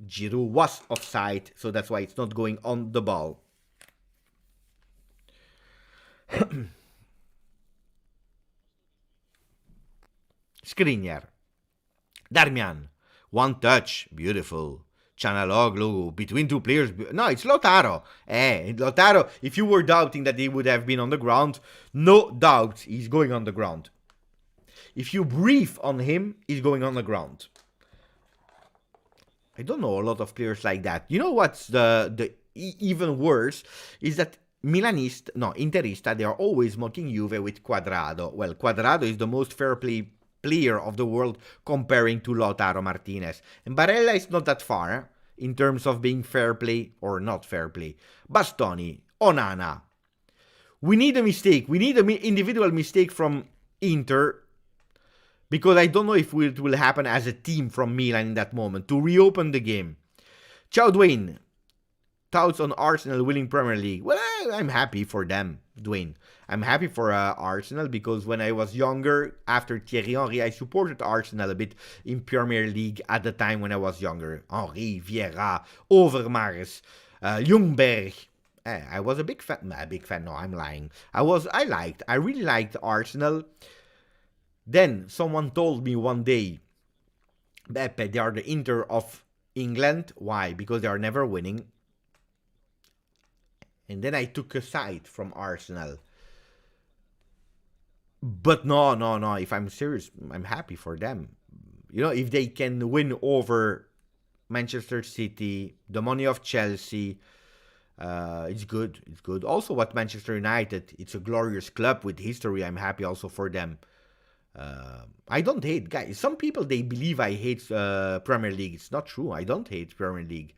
Giroud was offside, so that's why it's not going on the ball. Skriniar. Darmian. One touch. Beautiful. Chanaloglu. Between two players. No, it's Lautaro. Lautaro, if you were doubting that he would have been on the ground, no doubt he's going on the ground. If you brief on him, he's going on the ground. I don't know a lot of players like that. You know what's the even worse is that Interista, they are always mocking Juve with Cuadrado. Well, Cuadrado is the most fair play player of the world comparing to Lautaro Martinez. And Barella is not that far in terms of being fair play or not fair play. Bastoni, Onana. We need a mistake. We need an individual mistake from Inter, because I don't know if it will happen as a team from Milan in that moment to reopen the game. Ciao Dwayne. Thoughts on Arsenal winning Premier League? Well, I'm happy for them, Dwayne. I'm happy for Arsenal, because when I was younger, after Thierry Henry, I supported Arsenal a bit in Premier League at the time when I was younger. Henry, Vieira, Overmars, Ljungberg. I was a big fan. No, I'm lying. I really liked Arsenal. Then someone told me one day, Beppe, they are the Inter of England. Why? Because they are never winning. And then I took a side from Arsenal. But no. If I'm serious, I'm happy for them. You know, if they can win over Manchester City, the money of Chelsea, it's good. It's good. Also, what Manchester United, it's a glorious club with history. I'm happy also for them. I don't hate, guys. Some people, they believe I hate Premier League. It's not true. I don't hate Premier League.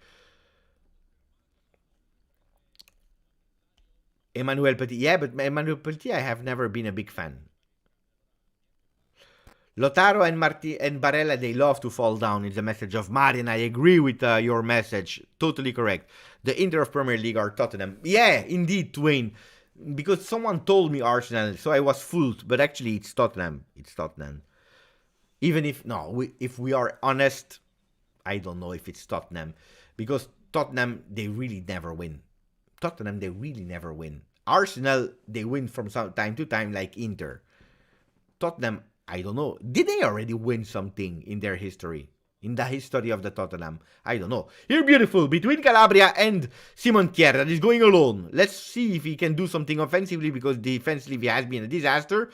Emmanuel Petit. Yeah, but Emmanuel Petit, I have never been a big fan. Lotaro and Barella, they love to fall down. It's a message of Marian. I agree with your message. Totally correct. The Inter of Premier League are Tottenham. Yeah, indeed, Twain. Because someone told me Arsenal, so I was fooled. But actually, it's Tottenham. It's Tottenham. Even if, no, if we are honest, I don't know if it's Tottenham. Because Tottenham, they really never win. Tottenham, they really never win. Arsenal, they win from time to time like Inter. Tottenham, I don't know. Did they already win something in their history? In the history of the Tottenham? I don't know. Here, beautiful. Between Calabria and Simon Kjær, that is going alone. Let's see if he can do something offensively, because defensively he has been a disaster.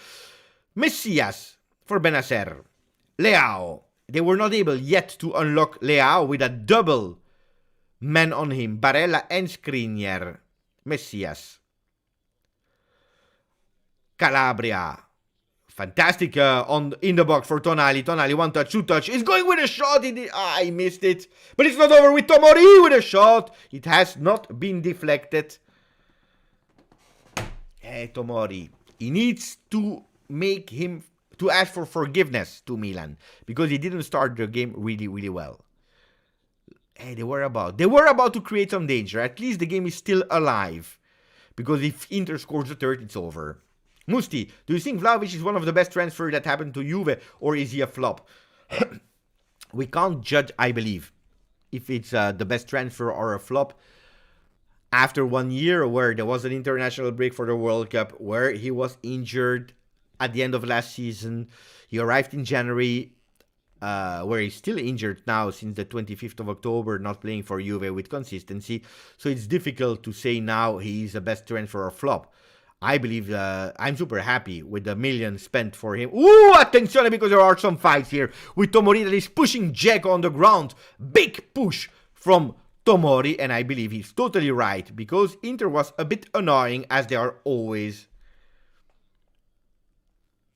Messias for Benacer. Leao. They were not able yet to unlock Leao with a double man on him. Barella and Skriniar. Messias. Calabria. Fantastic in the box for Tonali. Tonali, one touch, two touch. He's going with a shot. I missed it. But it's not over with Tomori with a shot. It has not been deflected. Hey, Tomori. He needs to ask for forgiveness to Milan, because he didn't start the game really, really well. Hey, they were about to create some danger. At least the game is still alive. Because if Inter scores the third, it's over. Musti, do you think Vlahovic is one of the best transfers that happened to Juve, or is he a flop? We can't judge, I believe, if it's the best transfer or a flop after 1 year where there was an international break for the World Cup, where he was injured at the end of last season. He arrived in January, where he's still injured now since the 25th of October, not playing for Juve with consistency. So it's difficult to say now he's the best transfer or flop. I believe I'm super happy with the million spent for him. Ooh, attenzione, because there are some fights here with Tomori that is pushing Dzeko on the ground. Big push from Tomori, and I believe he's totally right, because Inter was a bit annoying, as they are always.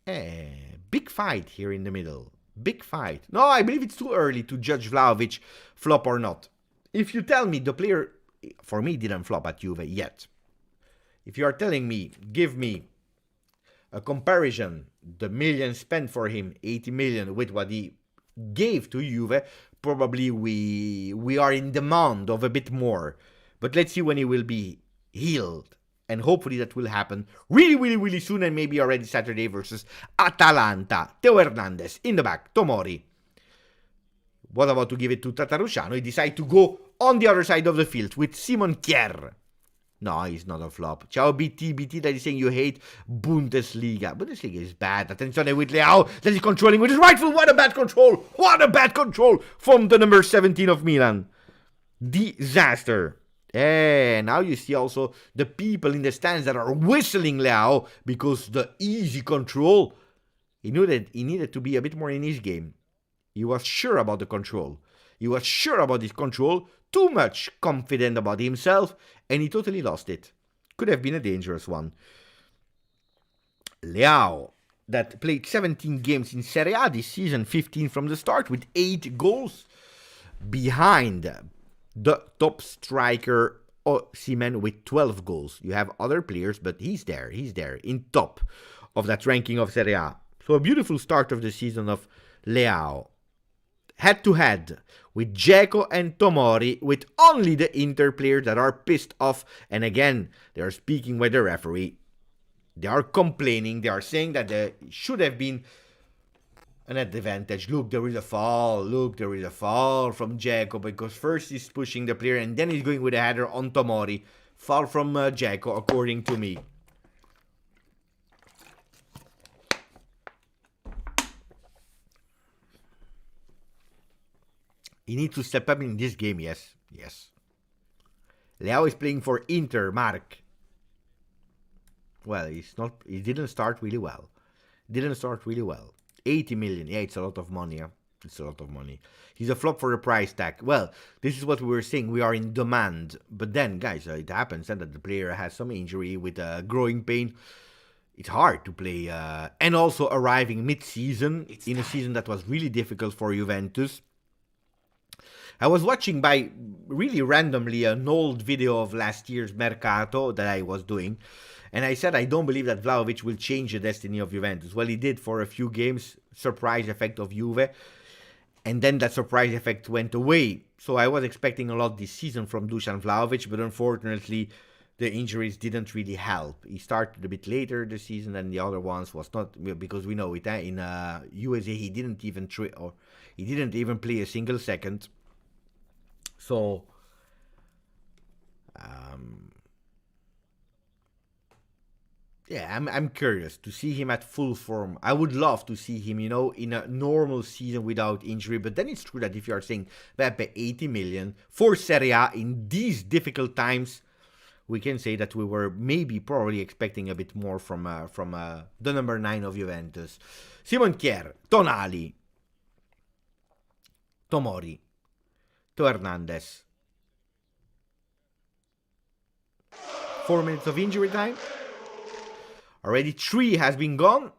Big fight here in the middle. Big fight. No, I believe it's too early to judge Vlahovic flop or not. If you tell me the player, for me, didn't flop at Juve yet. If you are telling me, give me a comparison, the million spent for him, 80 million, with what he gave to Juve, probably we are in demand of a bit more. But let's see when he will be healed. And hopefully that will happen really, really, really soon, and maybe already Saturday versus Atalanta. Teo Hernandez in the back, Tomori. What about to give it to Tatarusciano? He decided to go on the other side of the field with Simon Kjær. No, he's not a flop. Ciao BT that is saying you hate Bundesliga. Bundesliga is bad. Attenzione with Leao that is controlling with his right foot. What a bad control. What a bad control from the number 17 of Milan. Disaster. And now you see also the people in the stands that are whistling Leao because the easy control. He knew that he needed to be a bit more in his game. He was sure about the control. He was sure about his control, too much confident about himself, and he totally lost it. Could have been a dangerous one. Leao, that played 17 games in Serie A this season, 15 from the start, with 8 goals behind the top striker, Osimhen, with 12 goals. You have other players, but he's there in top of that ranking of Serie A. So a beautiful start of the season of Leao. Head-to-head with Dzeko and Tomori, with only the Inter players that are pissed off. And again, they are speaking with the referee. They are complaining. They are saying that there should have been an advantage. Look, there is a foul. Look, there is a foul from Dzeko, because first he's pushing the player and then he's going with a header on Tomori. Foul from Dzeko, according to me. He needs to step up in this game, yes. Leao is playing for Inter, Mark. Well, he didn't start really well. 80 million, yeah, it's a lot of money, It's a lot of money. He's a flop for the price tag. Well, this is what we were saying, we are in demand. But then, guys, it happens that the player has some injury with growing pain. It's hard to play, and also arriving mid-season, in a season that was really difficult for Juventus. I was watching by really randomly an old video of last year's Mercato that I was doing, and I said I don't believe that Vlahovic will change the destiny of Juventus. Well, he did for a few games, surprise effect of Juve, and then that surprise effect went away. So I was expecting a lot this season from Dusan Vlahovic, but unfortunately the injuries didn't really help. He started a bit later this season than the other ones, was not, because we know it, in USA he didn't even play a single second. So yeah, I'm curious to see him at full form. I would love to see him, in a normal season without injury. But then it's true that if you are saying Pepe 80 million for Serie A in these difficult times, we can say that we were probably expecting a bit more from the number 9 of Juventus. Simon Kjær, Tonali, Tomori, Teo Hernandez. 4 minutes of injury time. Already 3 has been gone.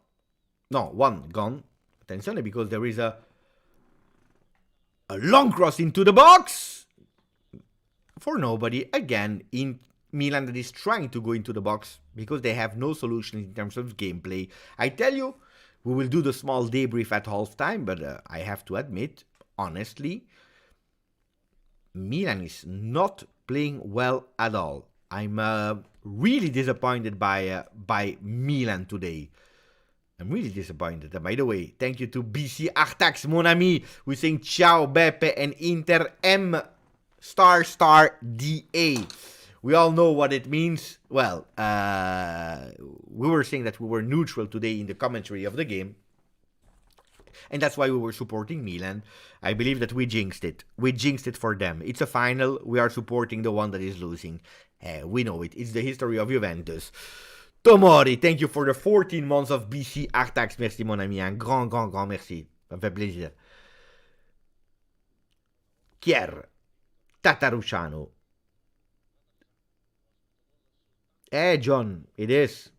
No, 1 gone. Attenzione, because there is a long cross into the box for nobody. Again, in Milan that is trying to go into the box because they have no solution in terms of gameplay. I tell you, we will do the small debrief at halftime, but I have to admit, honestly, Milan is not playing well at all. I'm really disappointed by Milan today. I'm really disappointed. And by the way, thank you to BC Artax, mon ami, who's saying ciao Beppe and Inter M **DA. We all know what it means. Well, we were saying that we were neutral today in the commentary of the game. And that's why we were supporting Milan. I believe that we jinxed it. We jinxed it for them. It's a final. We are supporting the one that is losing. We know it. It's the history of Juventus. Tomori, thank you for the 14 months of BC Artax. Merci, mon ami. Un grand merci. Ça me fait plaisir. Kjær. Tatarusanu. John, it is.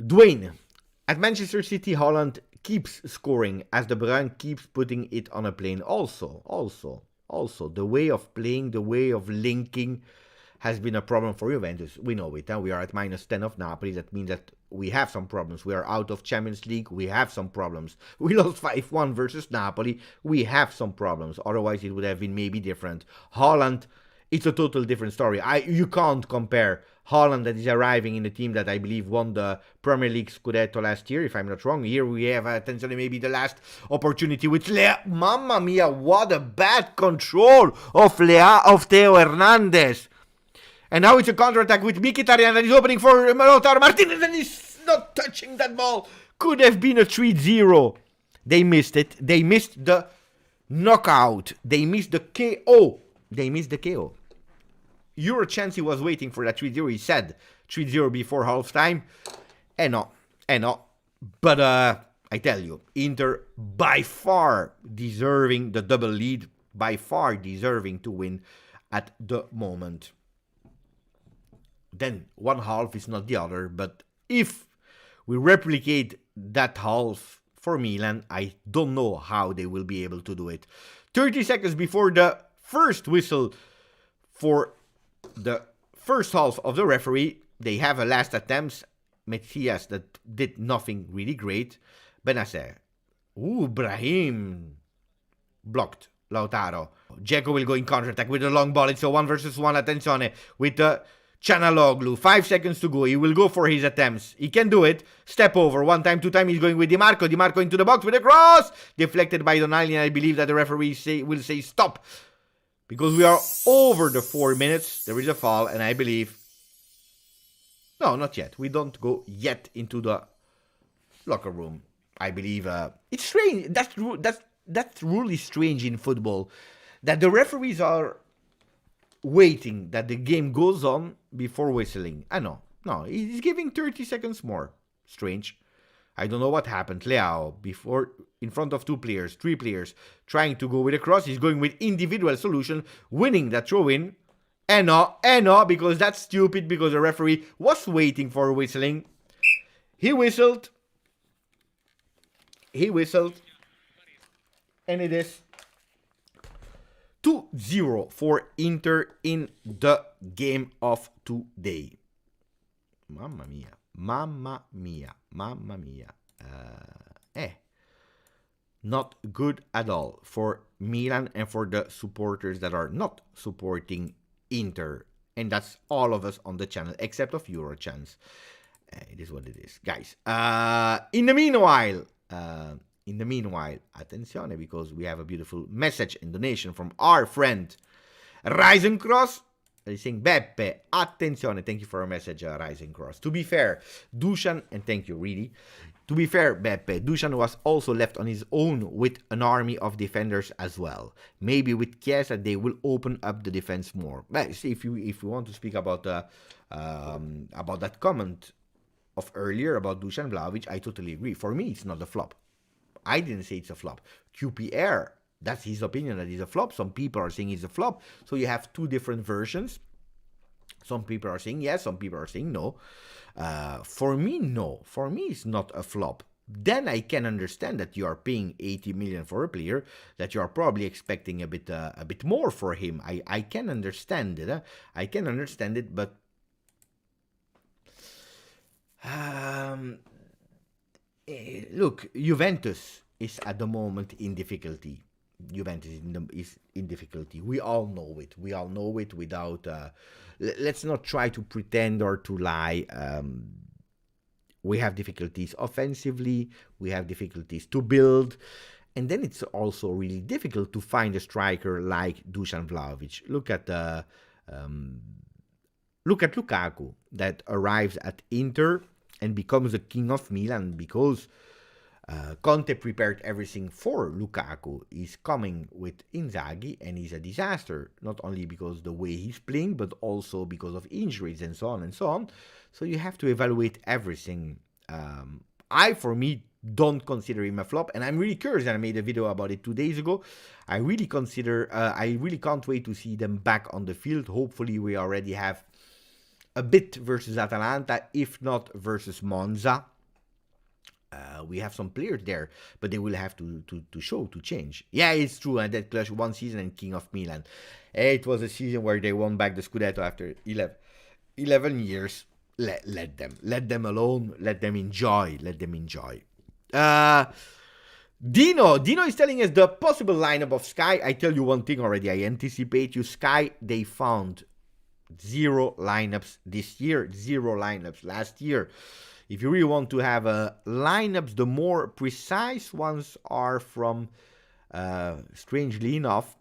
Dwayne, at Manchester City, Holland keeps scoring as De Bruyne keeps putting it on a plane. Also, the way of playing, the way of linking has been a problem for Juventus. We know it. We are at -10 of Napoli. That means that we have some problems. We are out of Champions League. We have some problems. We lost 5-1 versus Napoli. We have some problems. Otherwise, it would have been maybe different. Holland, it's a total different story. You can't compare Holland that is arriving in a team that I believe won the Premier League Scudetto last year, if I'm not wrong. Here we have potentially maybe the last opportunity with Lea. Mamma mia, what a bad control of Teo Hernandez. And now it's a counter-attack with Mkhitaryan that is opening for Lautaro Martinez and he's not touching that ball. Could have been a 3-0. They missed it. They missed the knockout. They missed the KO. Euro chance he was waiting for that 3-0. He said 3-0 before halftime. And no. But I tell you, Inter by far deserving the double lead. By far deserving to win at the moment. Then one half is not the other. But if we replicate that half for Milan, I don't know how they will be able to do it. 30 seconds before the first whistle for the first half of the referee, they have a last attempt. Messias that did nothing really great. Benacer. Brahim. Blocked. Lautaro. Dzeko will go in counter-attack with a long ball. It's a 1 versus 1. Attenzione. With the Canaloglu. 5 seconds to go. He will go for his attempts. He can do it. Step over. 1 time, 2 time. He's going with Di Marco. Di Marco into the box with a cross. Deflected by Donali. And I believe that the referee will say stop. Because we are over the 4 minutes. There is a foul. And I believe... No, not yet. We don't go yet into the locker room. I believe... it's strange. That's really strange in football. That the referees are waiting that the game goes on before whistling. I know. No, he's giving 30 seconds more. Strange. I don't know what happened. Leao, before, in front of 2 players, 3 players, trying to go with a cross. He's going with individual solution, winning that throw-in. And no, because that's stupid, because the referee was waiting for whistling. He whistled. And it is 2-0 for Inter in the game of today. Mamma mia, mamma mia, mamma mia. Not good at all for Milan and for the supporters that are not supporting Inter. And that's all of us on the channel, except of Eurochance. It is what it is. Guys, in the meanwhile, attenzione, because we have a beautiful message and donation from our friend Rising Cross. He's saying, Beppe, attenzione. Thank you for a message, Rising Cross. To be fair, Dusan, and thank you, really. To be fair, Beppe, Dusan was also left on his own with an army of defenders as well. Maybe with Chiesa, they will open up the defense more. But see, if you want to speak about that comment of earlier about Dusan Vlahovic, I totally agree. For me, it's not a flop. I didn't say it's a flop. QPR, that's his opinion that it's a flop. Some people are saying it's a flop. So you have two different versions. Some people are saying yes, some people are saying no. For me, no. For me, it's not a flop. Then I can understand that you are paying 80 million for a player, that you are probably expecting a bit more for him. I can understand it. I can understand it, but look, Juventus is at the moment in difficulty. Juventus is in difficulty. We all know it. We all know it without... let's not try to pretend or to lie. We have difficulties offensively. We have difficulties to build. And then it's also really difficult to find a striker like Dusan Vlahovic. Look at Lukaku that arrives at Inter and becomes the king of Milan because Conte prepared everything for Lukaku. He's coming with Inzaghi and he's a disaster, not only because the way he's playing, but also because of injuries and so on and so on. So you have to evaluate everything. For me, don't consider him a flop, and I'm really curious, and I made a video about it 2 days ago. I really can't wait to see them back on the field. Hopefully we already have a bit versus Atalanta, if not versus Monza. We have some players there, but they will have to change. Yeah, it's true, and that clash one season and King of Milan. It was a season where they won back the Scudetto after 11 years. Let them alone. Let them enjoy. Dino is telling us the possible lineup of Sky. I tell you one thing already. I anticipate you. Sky, they found 0 lineups this year, 0 lineups last year. If you really want to have lineups, the more precise ones are from, strangely enough,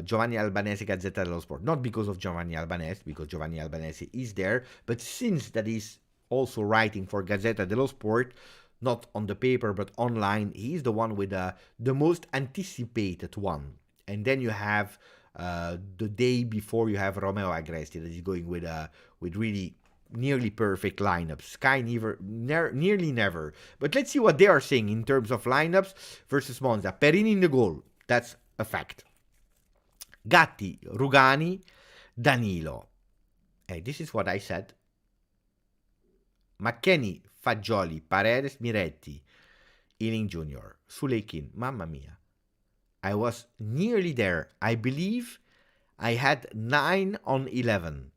Giovanni Albanese, Gazzetta dello Sport. Not because of Giovanni Albanese, because Giovanni Albanese is there, but since that is also writing for Gazzetta dello Sport, not on the paper but online, he's the one with the most anticipated one. And then you have the day before, you have Romeo Agresti that is going with really nearly perfect lineups. Sky nearly never. But let's see what they are saying in terms of lineups versus Monza. Perini in the goal. That's a fact. Gatti, Rugani, Danilo. Hey, this is what I said. McKennie, Fagioli, Paredes, Miretti, Ealing Jr., Suleikin. Mamma mia. I was nearly there. I believe I had 9 on 11.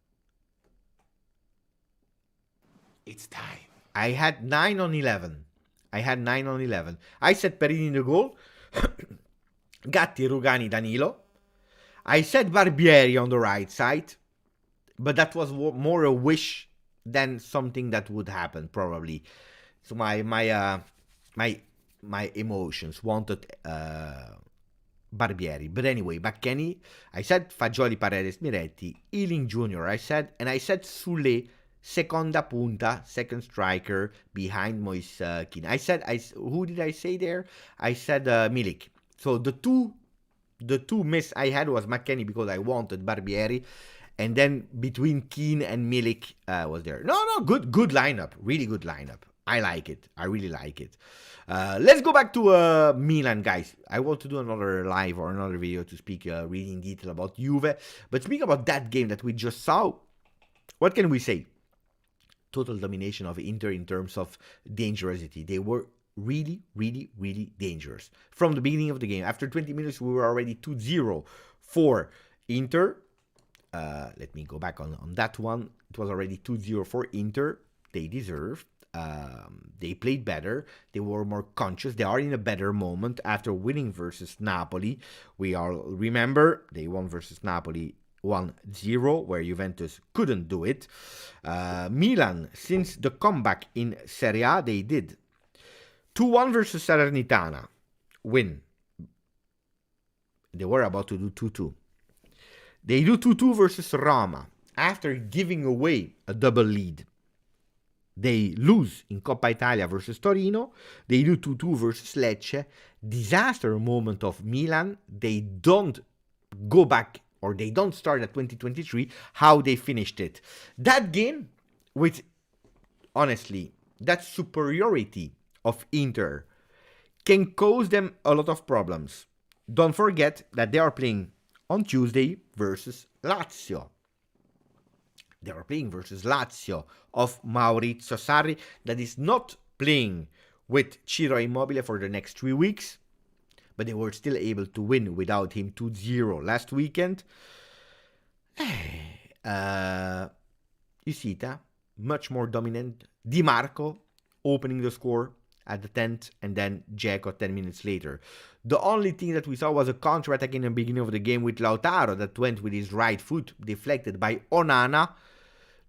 It's time. I had 9 on 11. I said Perini in the goal. Gatti, Rugani, Danilo. I said Barbieri on the right side. But that was more a wish than something that would happen, probably. So my emotions wanted Barbieri. But anyway, McKennie. I said Fagioli, Paredes, Miretti. Ealing Jr. I said Sule. Seconda punta, second striker behind Moise Kean. Who did I say there? I said Milik. So the two miss I had was McKennie because I wanted Barbieri, and then between Kean and Milik was there. No, good lineup, really good lineup. I like it. I really like it. Let's go back to Milan, guys. I want to do another live or another video to speak really in detail about Juve, but speak about that game that we just saw. What can we say? Total domination of Inter in terms of dangerousity. They were really, really, really dangerous. From the beginning of the game, after 20 minutes, we were already 2-0 for Inter. Let me go back on that one. It was already 2-0 for Inter. They deserved. They played better. They were more conscious. They are in a better moment after winning versus Napoli. We all remember they won versus Napoli 1-0, where Juventus couldn't do it. Milan, since the comeback in Serie A, they did 2-1 versus Salernitana. Win. They were about to do 2-2. They do 2-2 versus Roma after giving away a double lead. They lose in Coppa Italia versus Torino. They do 2-2 versus Lecce. Disaster moment of Milan. They don't go back, or they don't start at 2023 how they finished it. That game, with, honestly, that superiority of Inter can cause them a lot of problems. Don't forget that they are playing on Tuesday versus Lazio. They are playing versus Lazio of Maurizio Sarri, that is not playing with Ciro Immobile for the next 3 weeks, but they were still able to win without him 2-0 last weekend. Usita, much more dominant. Di Marco opening the score at the 10th, and then Dzeko 10 minutes later. The only thing that we saw was a counter-attack in the beginning of the game with Lautaro that went with his right foot, deflected by Onana.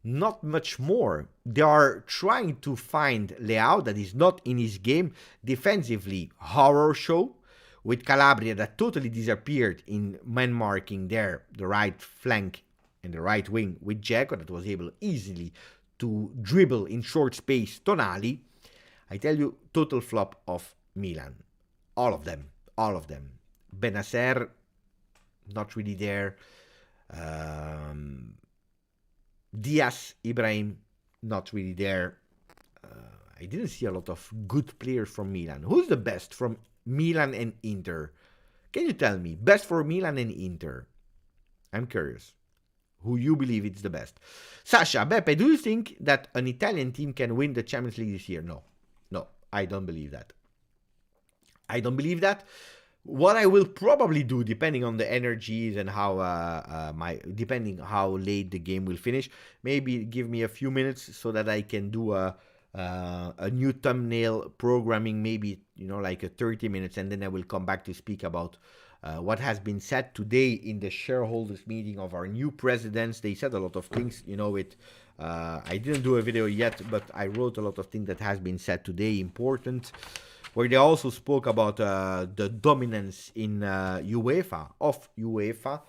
Not much more. They are trying to find Leao that is not in his game. Defensively, horror show with Calabria that totally disappeared in man marking there, the right flank and the right wing with Dzeko that was able easily to dribble in short space Tonali. I tell you, total flop of Milan. All of them. Benacer, not really there. Diaz, Ibrahim, not really there. I didn't see a lot of good players from Milan. Who's the best from Milan and Inter? Can you tell me? Best for Milan and Inter. I'm curious. Who you believe is the best? Sasha, Beppe, do you think that an Italian team can win the Champions League this year? No, I don't believe that. What I will probably do, depending on the energies and how depending how late the game will finish, maybe give me a few minutes so that I can do a new thumbnail programming, maybe like a 30 minutes, and then I will come back to speak about what has been said today in the shareholders meeting of our new presidents. They said a lot of things, I didn't do a video yet, but I wrote a lot of things that has been said today, important, where they also spoke about the dominance in UEFA,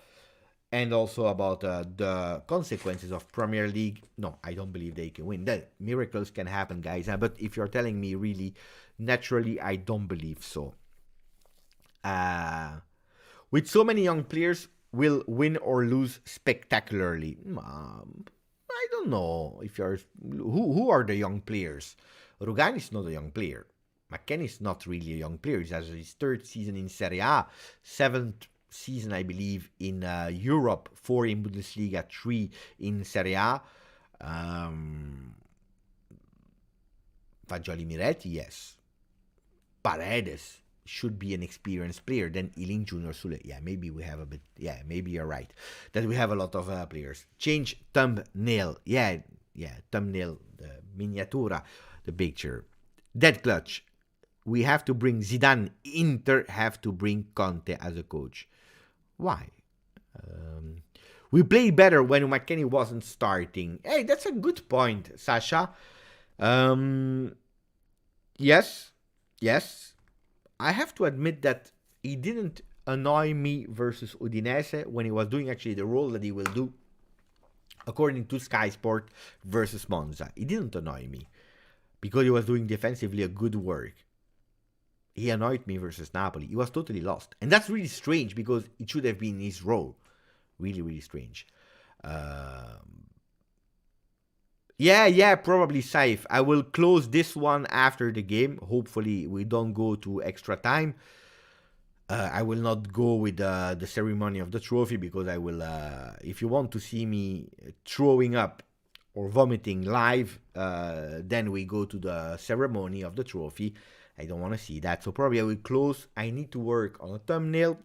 and also about the consequences of Premier League. No, I don't believe they can win. That miracles can happen, guys. But if you're telling me really naturally, I don't believe so. With so many young players, will win or lose spectacularly. I don't know if you're who are the young players. Rugani is not a young player. McKennie is not really a young player. He has his 3rd season in Serie A, 7th season, I believe, in Europe, 4 in Bundesliga, 3 in Serie A. Fagioli Miretti, yes. Paredes should be an experienced player. Then Iling Junior Sule. Yeah, maybe we have a bit. Yeah, maybe you're right. That we have a lot of players. Change thumbnail. Yeah, thumbnail, the miniatura, the picture. Dead clutch. We have to bring Zidane. Inter have to bring Conte as a coach. Why? We played better when McKennie wasn't starting. Hey, that's a good point, Sasha. Yes. I have to admit that he didn't annoy me versus Udinese when he was doing actually the role that he will do according to Sky Sport versus Monza. He didn't annoy me because he was doing defensively a good work. He annoyed me versus Napoli. He was totally lost. And that's really strange because it should have been his role. Really, really strange. Probably Saif. I will close this one after the game. Hopefully we don't go to extra time. I will not go with the ceremony of the trophy because I will, if you want to see me throwing up or vomiting live, then we go to the ceremony of the trophy. I don't want to see that. So probably I will close. I need to work on a thumbnail.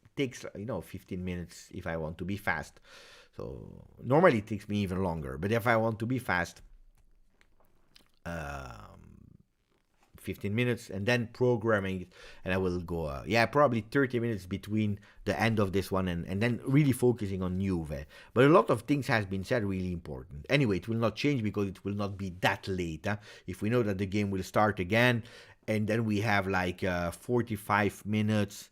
It takes 15 minutes if I want to be fast. So normally it takes me even longer. But if I want to be fast, um, 15 minutes and then programming it, and I will go probably 30 minutes between the end of this one and then really focusing on Juve. But a lot of things has been said really important. Anyway, it will not change because it will not be that late. If we know that the game will start again and then we have like 45 minutes,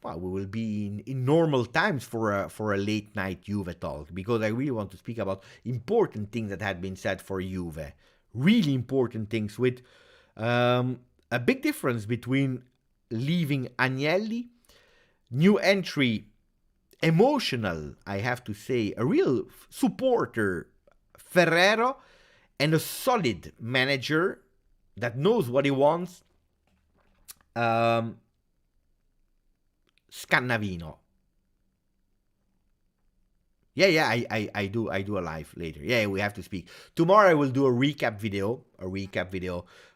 well, we will be in normal times for a late night Juve talk, because I really want to speak about important things that had been said for Juve. Really important things with a big difference between leaving Agnelli, new entry, emotional, I have to say, a real supporter, Ferrero, and a solid manager that knows what he wants, Scannavino. Yeah, I do a live later. Yeah, we have to speak. Tomorrow I will do a recap video.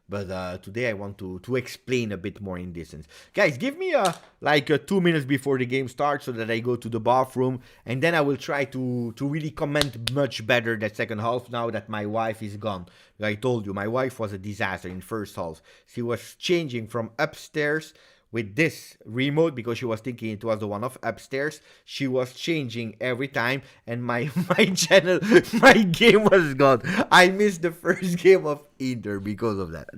But today I want to explain a bit more in distance. Guys, give me 2 minutes before the game starts so that I go to the bathroom, and then I will try to really comment much better that second half now that my wife is gone. Like I told you, my wife was a disaster in first half. She was changing from upstairs with this remote because she was thinking it was the one of upstairs. She was changing every time, and my channel, my game was gone. I missed the first game of Inter because of that.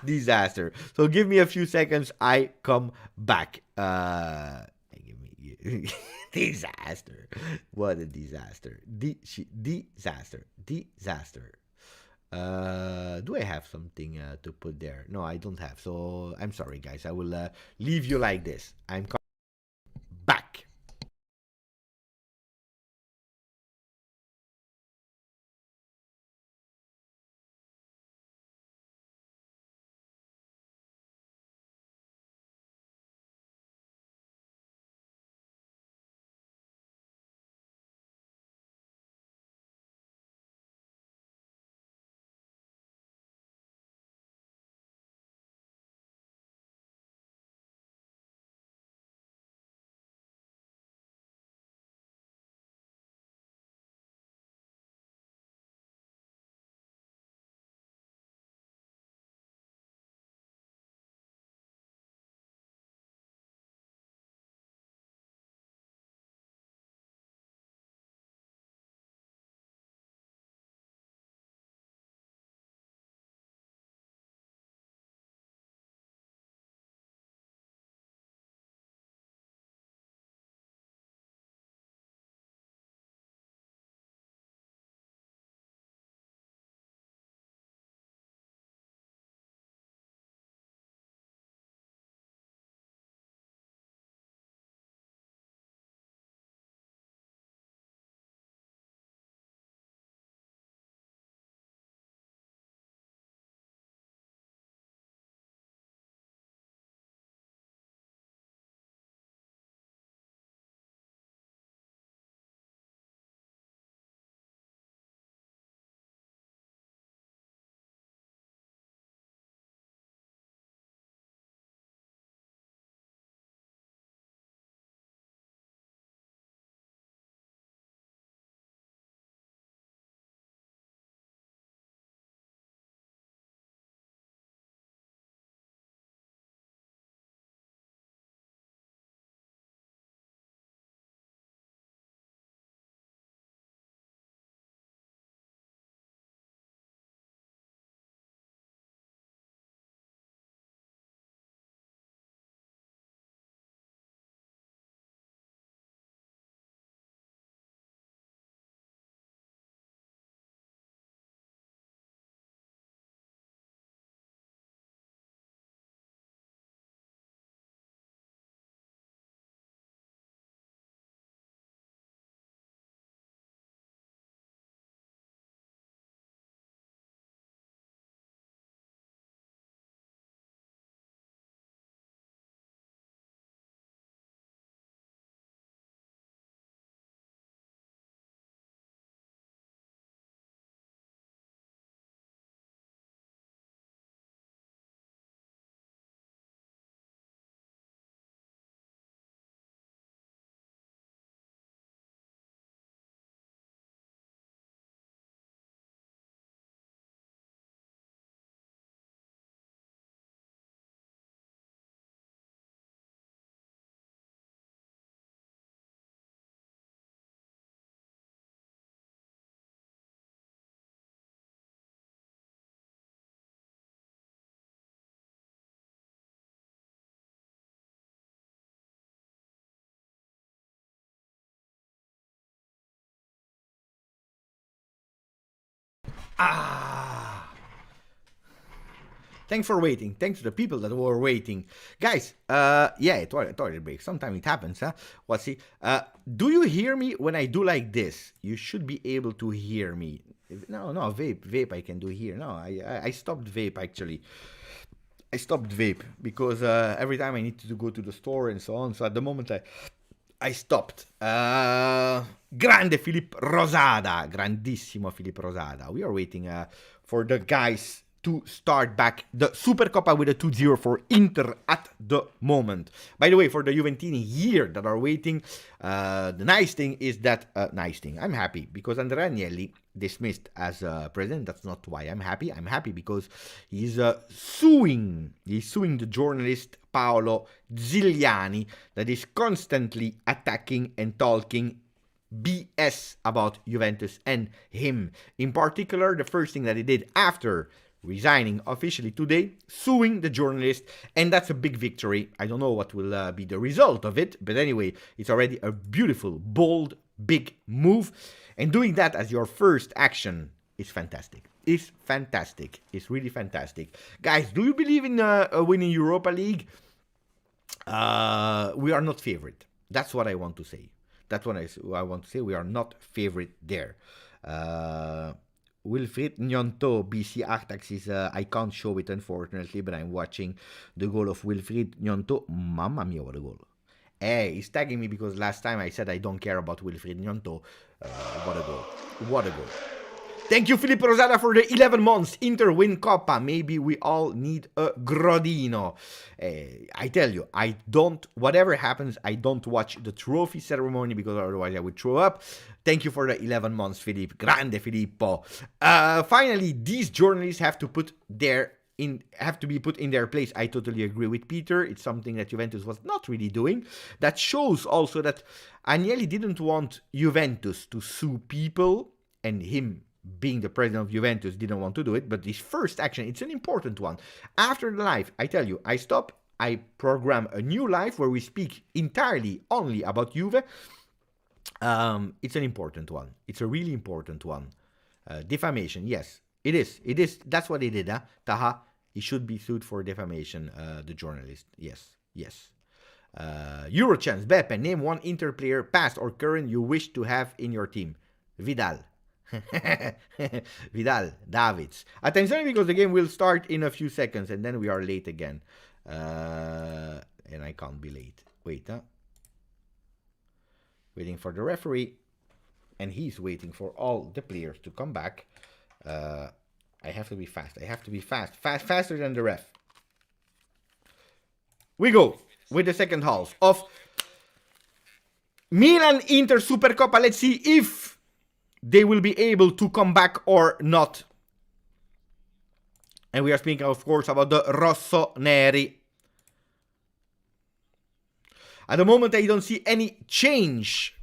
Disaster. So give me a few seconds. I come back. Give me disaster. What a disaster. Disaster. Do I have something to put there? No, I don't have. So I'm sorry, guys. I will leave you like this. I'm back. Ah. Thanks for waiting. Thanks to the people that were waiting. Guys, yeah, toilet break. Sometimes it happens, huh? What's see? Do you hear me when I do like this? You should be able to hear me. No, vape I can do here. No, I stopped vape actually. I stopped vape because every time I need to go to the store and so on. So at the moment I stopped. Grande Filippo Rosada. Grandissimo Filippo Rosada. We are waiting for the guys to start back the Supercoppa with a 2-0 for Inter at the moment. By the way, for the Juventini here that are waiting, the nice thing is that, I'm happy because Andrea Agnelli dismissed as president. That's not why I'm happy. I'm happy because he's suing the journalist Paolo Zigliani that is constantly attacking and talking BS about Juventus and him. In particular, the first thing that he did after resigning officially today, suing the journalist, and that's a big victory. I don't know what will be the result of it, but anyway, it's already a beautiful, bold, big move, and doing that as your first action is fantastic. It's fantastic. It's really fantastic. Guys, do you believe in winning Europa League? We are not favorite. That's what I want to say. That's what I want to say. We are not favorite there. Wilfried Gnonto, BC Artax is, I can't show it unfortunately, but I'm watching the goal of Wilfried Gnonto. Mamma mia, what a goal. Hey, he's tagging me because last time I said I don't care about Wilfried Gnonto. What a goal. What a goal. Thank you, Filippo Rosada, for the 11 months. Inter win Coppa. Maybe we all need a Grodino. I tell you, whatever happens, I don't watch the trophy ceremony because otherwise I would throw up. Thank you for the 11 months, Filippo. Grande Filippo. Finally, these journalists have to be put in their place. I totally agree with Peter. It's something that Juventus was not really doing. That shows also that Agnelli didn't want Juventus to sue people, and him being the president of Juventus didn't want to do it, but this first action, it's an important one. After the live, I tell you, I program a new live where we speak entirely only about Juve. It's an important one. It's a really important one. Defamation, yes, it is. That's what he did, huh? Taha, he should be sued for defamation, the journalist. Yes. Eurochance, Beppe, name one Inter player, past or current, you wish to have in your team. Vidal. Vidal, Davids. Attention because the game will start in a few seconds and then we are late again. And I can't be late. Wait, huh? Waiting for the referee. And he's waiting for all the players to come back. I have to be fast. Faster than the ref. We go with the second half of Milan Inter Supercoppa. Let's see if they will be able to come back or not. And we are speaking, of course, about the Rossoneri. At the moment, I don't see any change.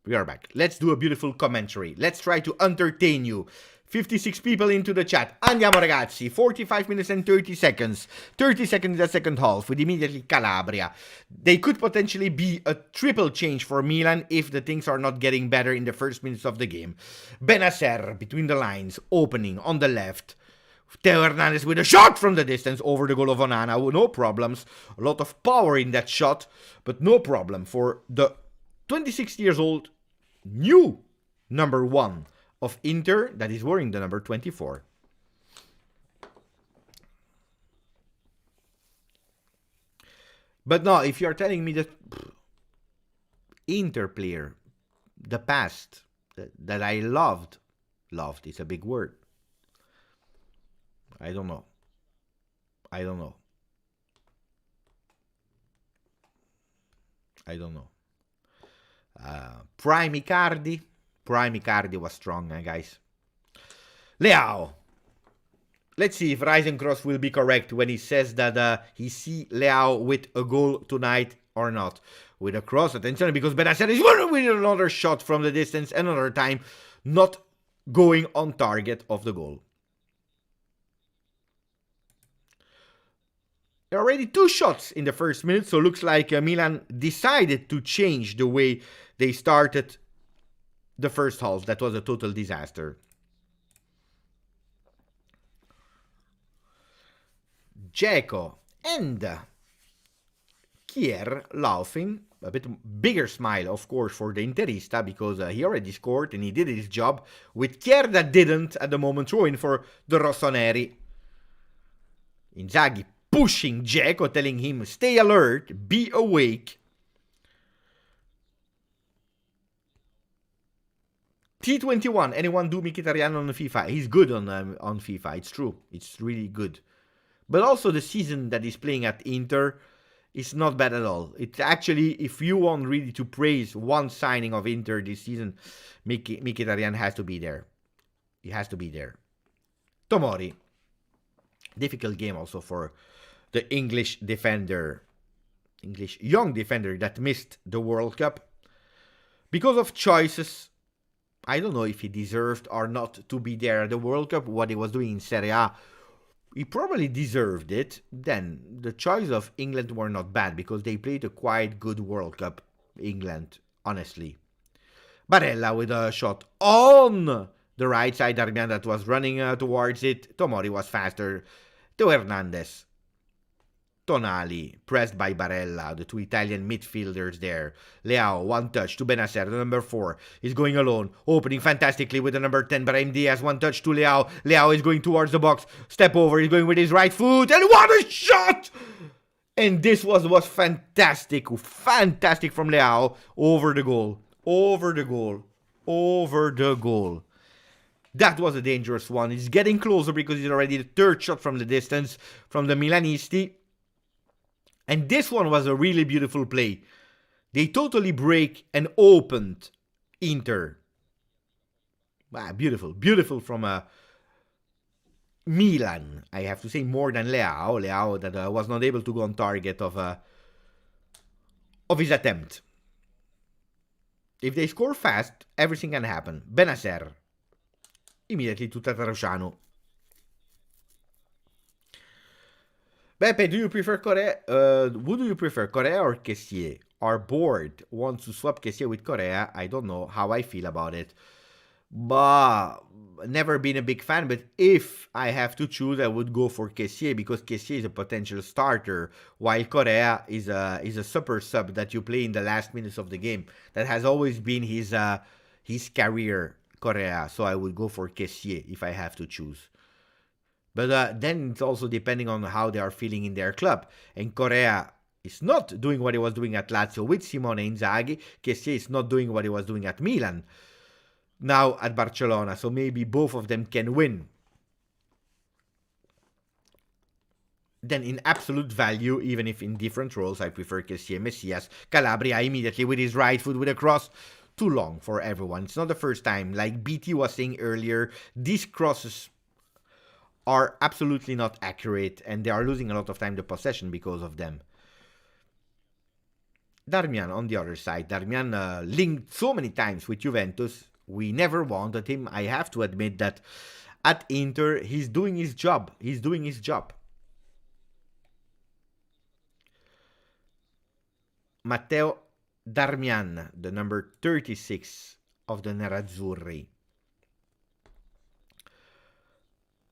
We are back. Let's do a beautiful commentary. Let's try to entertain you. 56 people into the chat. Andiamo ragazzi, 45 minutes and 30 seconds. 30 seconds in the second half with immediately Calabria. They could potentially be a triple change for Milan if the things are not getting better in the first minutes of the game. Benacer between the lines, opening on the left. Theo Hernandez with a shot from the distance over the goal of Onana. No problems. A lot of power in that shot, but no problem for the 26 years old new number 1 of Inter that is wearing the number 24. But no, if you're telling me that Inter player, the past, that I loved is a big word. I don't know. Prime Icardi was strong, guys. Leao. Let's see if Risencross will be correct when he says that he see Leao with a goal tonight or not. With a cross, attention, because Benacer is with another shot from the distance, another time not going on target of the goal. There are already 2 shots in the first minute, so looks like Milan decided to change the way they started the first half. That was a total disaster. Dzeko and Kier laughing. A bit bigger smile, of course, for the Interista, because he already scored and he did his job. With Kier that didn't at the moment, throwing for the Rossoneri. Inzaghi pushing Dzeko, telling him, stay alert, be awake. T21, anyone do Mkhitaryan on FIFA? He's good on FIFA, it's true. It's really good. But also the season that he's playing at Inter is not bad at all. It's actually, if you want really to praise one signing of Inter this season, Mkhitaryan has to be there. He has to be there. Tomori. Difficult game also for the English defender. English young defender that missed the World Cup. Because of choices, I don't know if he deserved or not to be there at the World Cup. What he was doing in Serie A, he probably deserved it. Then the choice of England were not bad because they played a quite good World Cup, England, honestly. Barella with a shot on the right side. Darmian that was running towards it. Tomori was faster. Teo Hernandez. Tonali, pressed by Barella, the two Italian midfielders there. Leao, one touch to Benacer, the number 4, is going alone, opening fantastically with the number 10, Brahim Diaz, one touch to Leao. Leao is going towards the box, step over, he's going with his right foot, and what a shot! And this was fantastic, fantastic from Leao, over the goal, over the goal, over the goal. That was a dangerous one. He's getting closer because he's already the third shot from the distance from the Milanisti. And this one was a really beautiful play. They totally break and opened Inter. Wow, beautiful. Beautiful from Milan. I have to say more than Leao. Leao that was not able to go on target of his attempt. If they score fast, everything can happen. Benacer. Immediately to Tatarusanu. Beppe, do you prefer Correa? Who do you prefer, Correa or Kessié? Our board wants to swap Kessié with Correa. I don't know how I feel about it. But never been a big fan. But if I have to choose, I would go for Kessié because Kessié is a potential starter, while Correa is a super sub that you play in the last minutes of the game. That has always been his career, Correa. So I would go for Kessié if I have to choose. But then it's also depending on how they are feeling in their club. And Correa is not doing what he was doing at Lazio with Simone Inzaghi. Kessié is not doing what he was doing at Milan. Now at Barcelona. So maybe both of them can win. Then in absolute value, even if in different roles, I prefer Kessié. Messias. Calabria immediately with his right foot with a cross. Too long for everyone. It's not the first time. Like BT was saying earlier, these crosses are absolutely not accurate and they are losing a lot of time the possession because of them. Darmian on the other side. Darmian linked so many times with Juventus. We never wanted him. I have to admit that at Inter, he's doing his job. He's doing his job. Matteo Darmian, the number 36 of the Nerazzurri.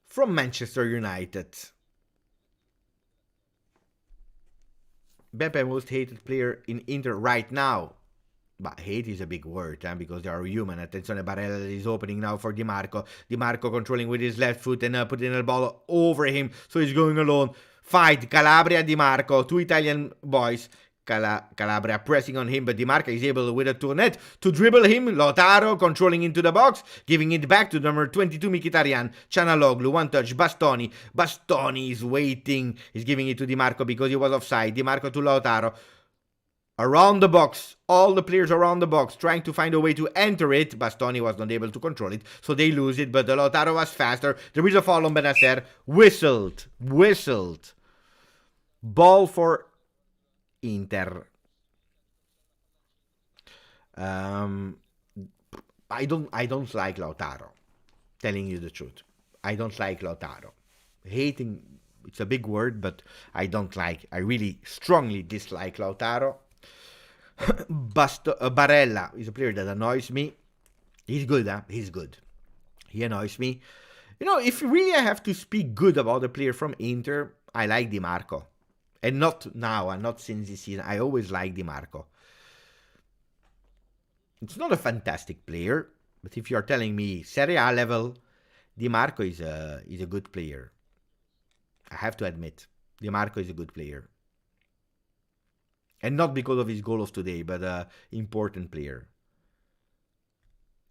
From Manchester United. Beppe, most hated player in Inter right now. But hate is a big word, because they are human. Attenzione, Barella is opening now for Di Marco. Di Marco controlling with his left foot and putting the ball over him. So he's going alone. Fight, Calabria, Di Marco. Two Italian boys. Calabria pressing on him, but Di Marco is able with a tournet to dribble him. Lautaro controlling into the box, giving it back to number 22 Mkhitaryan. Çalhanoğlu, one touch. Bastoni. Bastoni is waiting. He's giving it to Di Marco because he was offside. Di Marco to Lautaro. Around the box. All the players around the box trying to find a way to enter it. Bastoni was not able to control it, so they lose it, but the Lautaro was faster. There is a foul on Benacer. Whistled. Ball for Inter. I don't like Lautaro. Telling you the truth. I don't like Lautaro. Hating, it's a big word, but I really strongly dislike Lautaro. Barella is a player that annoys me. He's good, huh? He's good. He annoys me. You know, if really I have to speak good about a player from Inter, I like Di Marco. And not now, and not since this season. I always like Di Marco. It's not a fantastic player, but if you're telling me Serie A level, Di Marco is a good player. I have to admit, Di Marco is a good player. And not because of his goal of today, but an important player.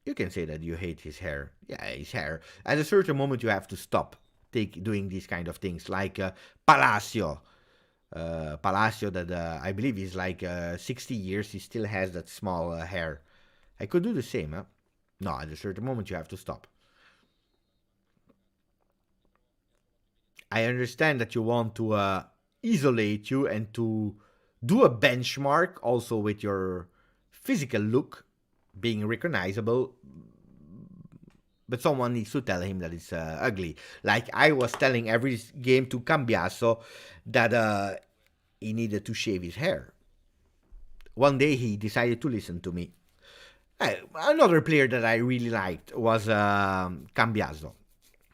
You can say that you hate his hair. Yeah, his hair. At a certain moment, you have to stop doing these kind of things. Like Palacio. Palacio that I believe is like 60 years. He still has that small hair. I could do the same, huh? No, at a certain moment, you have to stop. I understand that you want to isolate you and to do a benchmark also with your physical look being recognizable, but someone needs to tell him that it's ugly. Like I was telling every game to Cambiaso that he needed to shave his hair. One day he decided to listen to me. Another player that I really liked was Cambiaso.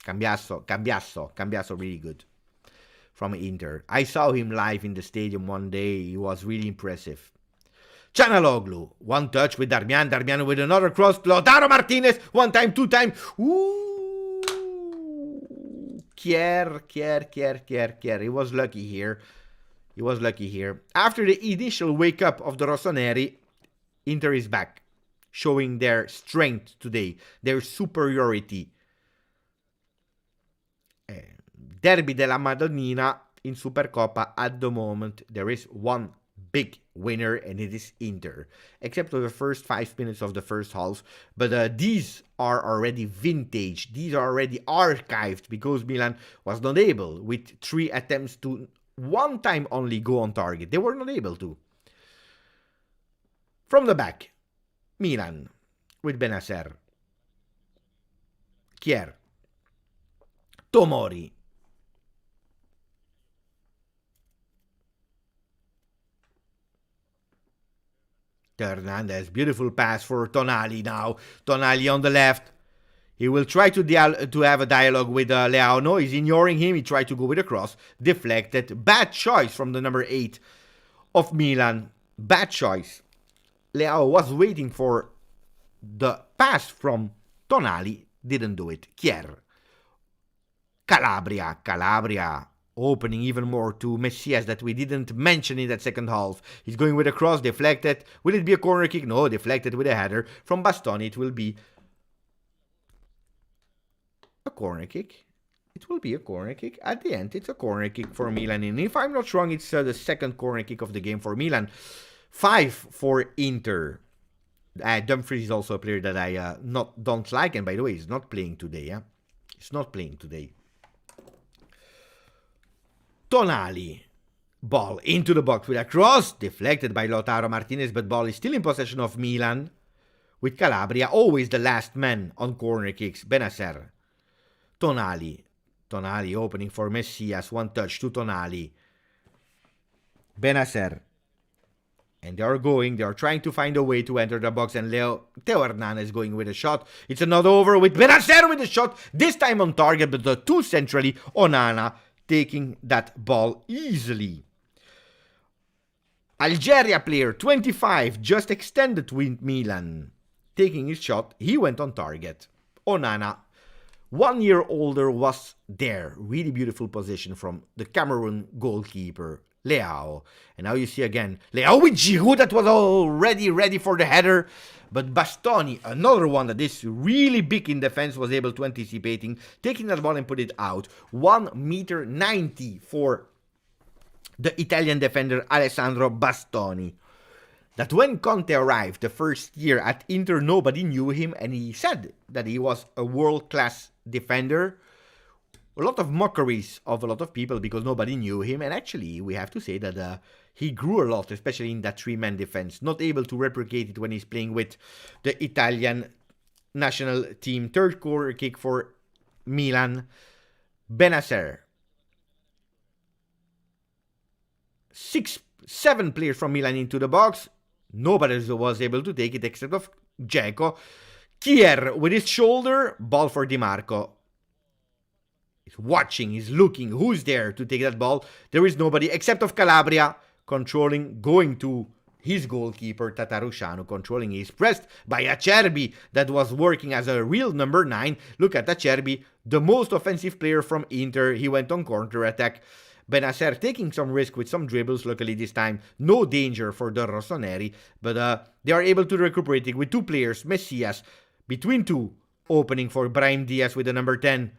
Cambiaso, really good. From Inter. I saw him live in the stadium one day. He was really impressive. Canaloglu, one touch with Darmian. Darmian with another cross. Lautaro Martinez, one time, two time. Ooh. Kier. He was lucky here. After the initial wake up of the Rossoneri, Inter is back. Showing their strength today. Their superiority. Derby della Madonnina in Supercoppa at the moment. There is one big winner and it is Inter. Except for the first 5 minutes of the first half. But these are already vintage. These are already archived because Milan was not able with 3 attempts to one time only go on target. They were not able to. From the back, Milan with Bennacer. Kier. Tomori. Hernandez, beautiful pass for Tonali now. Tonali on the left. He will try to have a dialogue with Leao. No, he's ignoring him. He tried to go with a cross. Deflected. Bad choice from the number 8 of Milan. Bad choice. Leao was waiting for the pass from Tonali. Didn't do it. Kier. Calabria. Opening even more to Messias that we didn't mention in that second half. He's going with a cross, deflected. Will it be a corner kick? No, deflected with a header. From Bastoni, it will be a corner kick. It will be a corner kick. At the end, it's a corner kick for Milan. And if I'm not wrong, it's the second corner kick of the game for Milan. 5 for Inter. Dumfries is also a player that I don't like. And by the way, he's not playing today. Yeah? He's not playing today. Tonali. Ball into the box with a cross. Deflected by Lautaro Martinez, but ball is still in possession of Milan. With Calabria, always the last man on corner kicks. Bennacer. Tonali opening for Messias. One touch to Tonali. Bennacer. And they are trying to find a way to enter the box. And Theo Hernandez going with a shot. It's another over with Bennacer with a shot. This time on target, but the two centrally. Onana taking that ball easily. Algeria player, 25, just extended with Milan. Taking his shot, he went on target. Onana, 1 year older, was there. Really beautiful position from the Cameroon goalkeeper, Leao. And now you see again, Leao with Giroud that was already ready for the header. But Bastoni, another one that is really big in defense, was able to anticipating, taking that ball and put it out. 1.90 m for the Italian defender Alessandro Bastoni. That when Conte arrived the first year at Inter, nobody knew him, and he said that he was a world-class defender. A lot of mockeries of a lot of people because nobody knew him, and actually we have to say that he grew a lot, especially in that three-man defense. Not able to replicate it when he's playing with the Italian national team. Third corner kick for Milan. Bennacer. 7 players from Milan into the box. Nobody was able to take it except of Dzeko. Kier with his shoulder, ball for Di Marco. He's watching, he's looking, who's there to take that ball? There is nobody except of Calabria, controlling, going to his goalkeeper, Tatarusciano, controlling. He's pressed by Acerbi, that was working as a real number 9. Look at Acerbi, the most offensive player from Inter. He went on counter-attack. Benacer taking some risk with some dribbles, luckily this time. No danger for the Rossoneri, but they are able to recuperate it with 2 players, Messias, between 2, opening for Brahim Diaz with the number 10.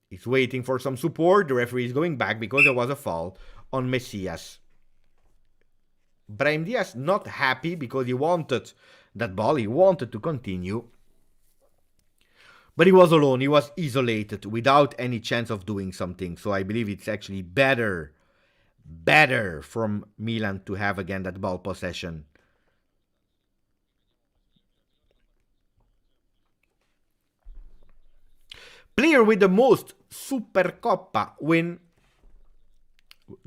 He's waiting for some support. The referee is going back because there was a foul on Messias. Brahim Diaz not happy because he wanted that ball. He wanted to continue. But he was alone. He was isolated without any chance of doing something. So I believe it's actually better from Milan to have again that ball possession. Player with the most Supercoppa win,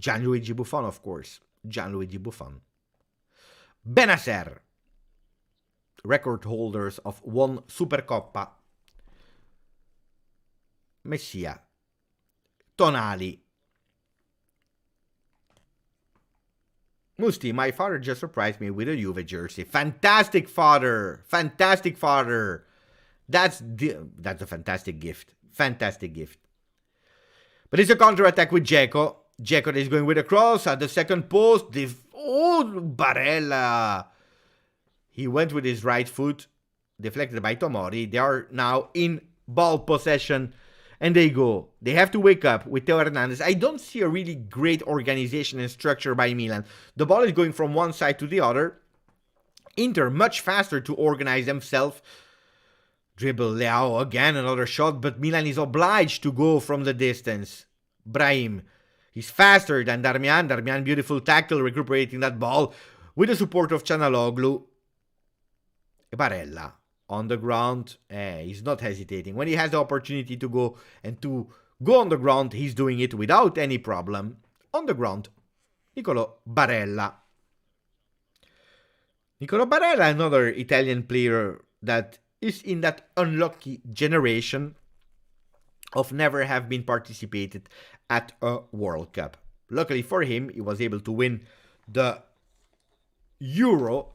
Gianluigi Buffon, of course. Gianluigi Buffon. Benacer, record holders of 1 Supercoppa. Messia. Tonali. Musti, my father just surprised me with a Juve jersey. Fantastic father. Fantastic father. That's a fantastic gift. Fantastic gift. But it's a counter-attack with Dzeko. Dzeko is going with a cross at the second post. Barella. He went with his right foot. Deflected by Tomori. They are now in ball possession. And they go. They have to wake up with Theo Hernandez. I don't see a really great organization and structure by Milan. The ball is going from one side to the other. Inter much faster to organize themselves. Dribble Leao again, another shot, but Milan is obliged to go from the distance. Brahim, he's faster than Darmian. Darmian, beautiful tackle, recuperating that ball with the support of Çalhanoğlu. Barella on the ground. He's not hesitating. When he has the opportunity to go on the ground, he's doing it without any problem. On the ground, Nicolo Barella. Nicolo Barella, another Italian player that is in that unlucky generation of never have been participated at a World Cup. Luckily for him, he was able to win the Euro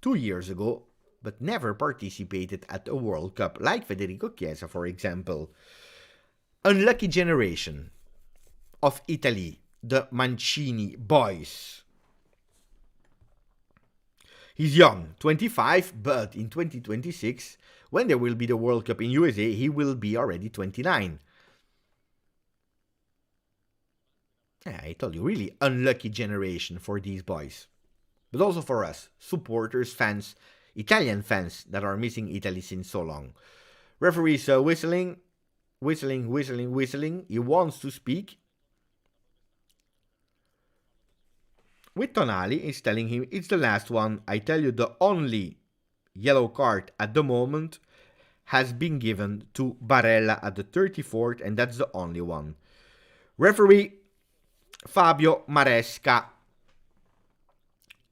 2 years ago, but never participated at a World Cup, like Federico Chiesa, for example. Unlucky generation of Italy, the Mancini boys. He's young, 25, but in 2026, when there will be the World Cup in USA, he will be already 29. I told you, really unlucky generation for these boys. But also for us, supporters, fans, Italian fans that are missing Italy since so long. Referee's whistling. He wants to speak. With Tonali, he's telling him it's the last one. I tell you, the only yellow card at the moment has been given to Barella at the 34th, and that's the only one. Referee Fabio Maresca.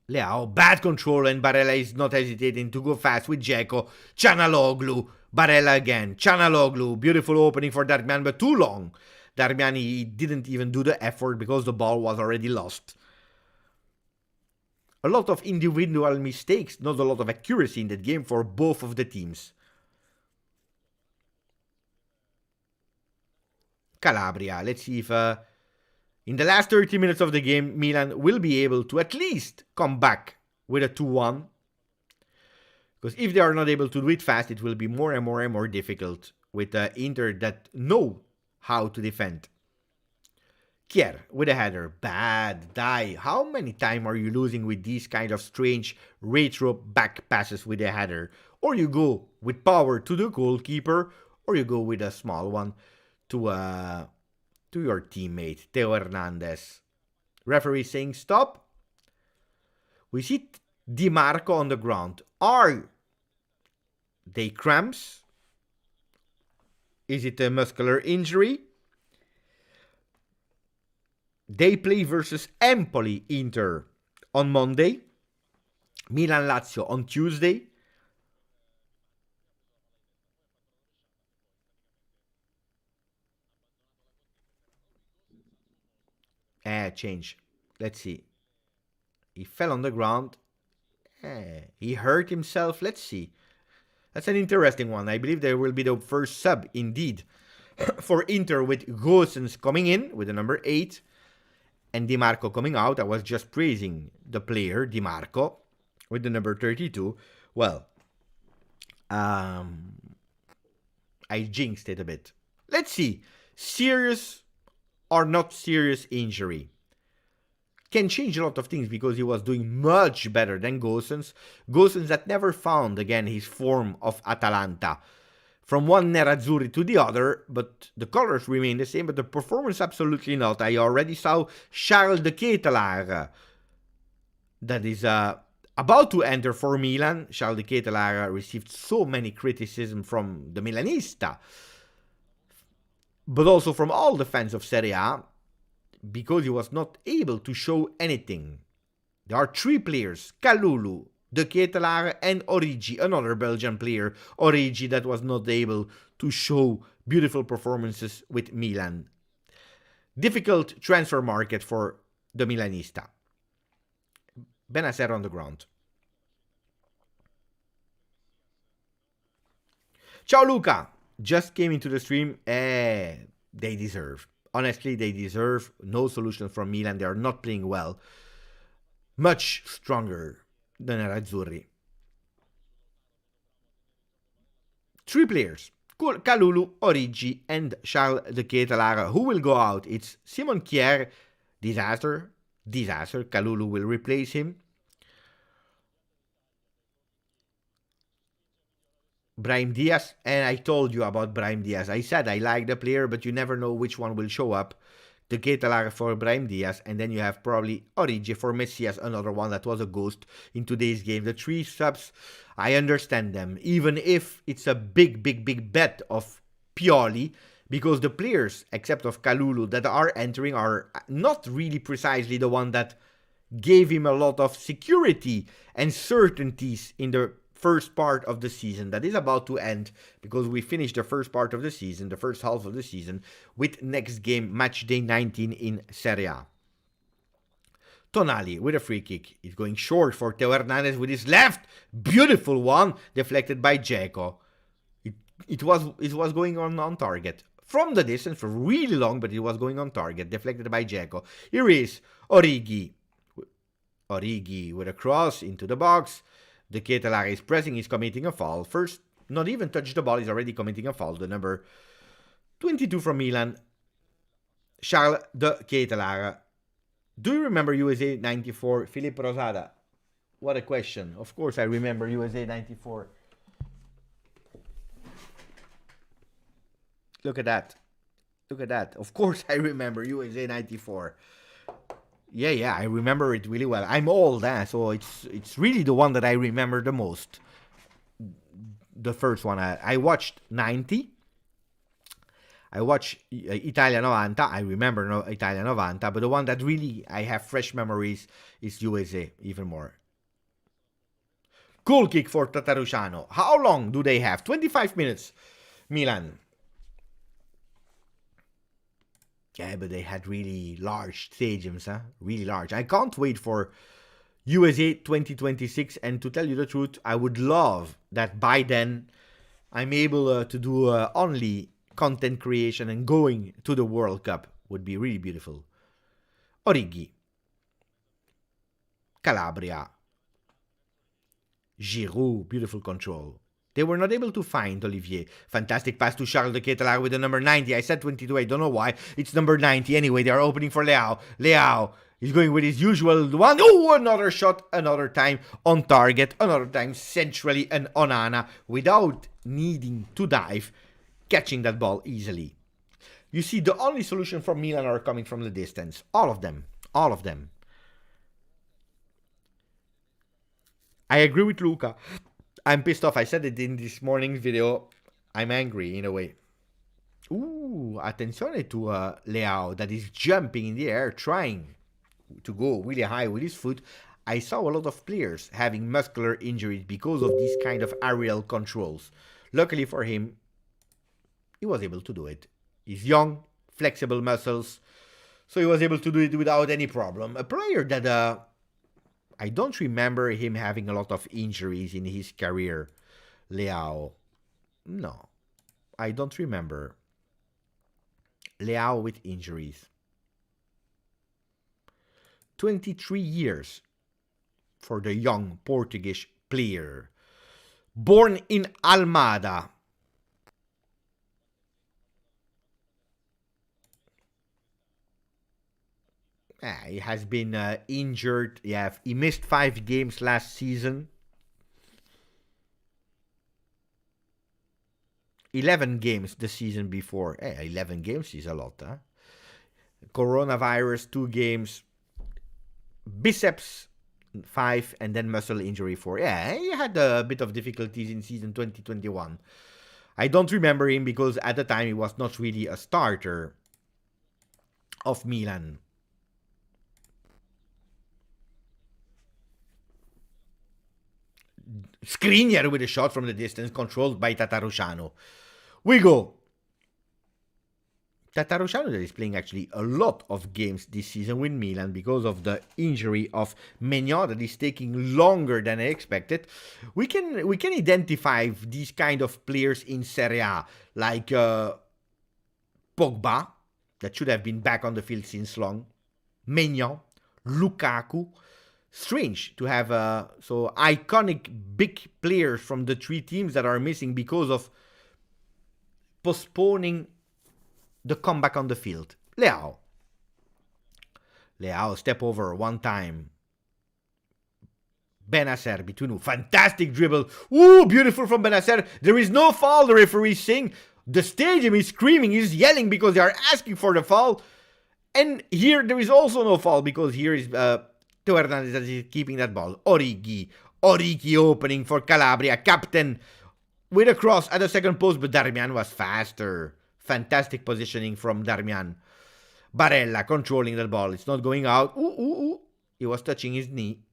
Leao, bad control, and Barella is not hesitating to go fast with Dzeko. Çalhanoğlu, Barella again. Çalhanoğlu, beautiful opening for Darmian, but too long. Darmian, he didn't even do the effort because the ball was already lost. A lot of individual mistakes, not a lot of accuracy in that game for both of the teams. Calabria, let's see if in the last 30 minutes of the game, Milan will be able to at least come back with a 2-1. Because if they are not able to do it fast, it will be more and more difficult with Inter that know how to defend. Kier with a header. Bad die. How many times are you losing with these kind of strange retro back passes with a header? Or you go with power to the goalkeeper, or you go with a small one to your teammate, Theo Hernandez. Referee saying stop. We see Di Marco on the ground. Are they cramps? Is it a muscular injury? They play versus Empoli Inter on Monday. Milan Lazio on Tuesday. Change. Let's see. He fell on the ground. He hurt himself. Let's see. That's an interesting one. I believe there will be the first sub, indeed, for Inter with Goossens coming in with the number 8 and Di Marco coming out. I was just praising the player, Di Marco, with the number 32. Well, I jinxed it a bit. Let's see. Serious or not serious injury can change a lot of things because he was doing much better than Goossens. Goossens that never found again his form of Atalanta. From one Nerazzurri to the other, but the colors remain the same, but the performance absolutely not. I already saw Charles de Ketelaere that is about to enter for Milan. Charles de Ketelaere received so many criticism from the Milanista, but also from all the fans of Serie A, because he was not able to show anything. There are 3 players, Kalulu, De Ketelaere and Origi, another Belgian player, Origi, that was not able to show beautiful performances with Milan. Difficult transfer market for the Milanista. Benacer on the ground. Ciao Luca, just came into the stream. They deserve. Honestly, they deserve. No solution from Milan. They are not playing well. Much stronger than Nerazzurri. 3 players. Kalulu, Origi, and Charles de Ketelaere. Who will go out? It's Simon Kjær. Disaster. Kalulu will replace him. Brahim Diaz, and I told you about Brahim Diaz. I said I like the player, but you never know which one will show up. De Ketelaere for Brahim Diaz, and then you have probably Origi for Messias, another one that was a ghost in today's game. The 3 subs, I understand them, even if it's a big bet of Pioli, because the players, except of Kalulu, that are entering are not really precisely the one that gave him a lot of security and certainties in the first part of the season that is about to end, because we finished the first part of the season, the first half of the season, with next game, match day 19 in Serie A. Tonali with a free kick. He's going short for Theo Hernandez with his left. Beautiful one, deflected by Dzeko. It was going on target. From the distance, for really long, but it was going on target, deflected by Dzeko. Here is Origi. Origi with a cross into the box. De Ketelaere is pressing, he's committing a foul. First, not even touch the ball, he's already committing a foul. The number 22 from Milan, Charles de Ketelaere. Do you remember USA 94? Philippe Rosada. What a question. Of course I remember USA 94. Look at that. Of course I remember USA 94. Yeah, I remember it really well. I'm old, so it's really the one that I remember the most. The first one. I watched 90. I watched Italia 90. I remember Italia 90, but the one that really I have fresh memories is USA, even more. Goal kick for Tatarusano. How long do they have? 25 minutes, Milan. Yeah, but they had really large stadiums, really large. I can't wait for USA 2026, and to tell you the truth, I would love that by then I'm able to do only content creation, and going to the World Cup would be really beautiful. Origi. Calabria. Giroud, beautiful control. They were not able to find Olivier. Fantastic pass to Charles de Ketelaere with the number 90. I said 22, I don't know why. It's number 90 anyway. They are opening for Leao. Leao is going with his usual one. Oh, another shot. Another time on target. Another time centrally and Onana without needing to dive. Catching that ball easily. You see, the only solution from Milan are coming from the distance. All of them. I agree with Luca. I'm pissed off. I said it in this morning's video. I'm angry in a way. Ooh, attenzione to Leao that is jumping in the air, trying to go really high with his foot. I saw a lot of players having muscular injuries because of these kind of aerial controls. Luckily for him, he was able to do it. He's young, flexible muscles, So he was able to do it without any problem. A player that I don't remember him having a lot of injuries in his career. Leao. No, I don't remember Leao with injuries. 23 years for the young Portuguese player. Born in Almada. He has been injured. Yeah, he missed 5 games last season. 11 games the season before. 11 games is a lot, huh? Coronavirus, 2 games. Biceps, 5, and then muscle injury 4. Yeah, he had a bit of difficulties in season 2021. I don't remember him because at the time he was not really a starter of Milan. Skriniar with a shot from the distance, controlled by Tatarusanu. We go. Tatarusanu that is playing actually a lot of games this season with Milan because of the injury of Maignan that is taking longer than I expected. We can identify these kind of players in Serie A, like Pogba, that should have been back on the field since long, Maignan, Lukaku. Strange to have so iconic big players from the 3 teams that are missing because of postponing the comeback on the field. Leao, step over one time. Benacer between. Fantastic dribble. Ooh, beautiful from Benacer. There is no foul, the referee is saying. The stadium is screaming, is yelling because they are asking for the foul. And here there is also no foul because here is Teo Hernandez that is keeping that ball. Origi opening for Calabria. Captain with a cross at the second post, but Darmian was faster. Fantastic positioning from Darmian. Barella controlling the ball. It's not going out. Ooh. He was touching his knee.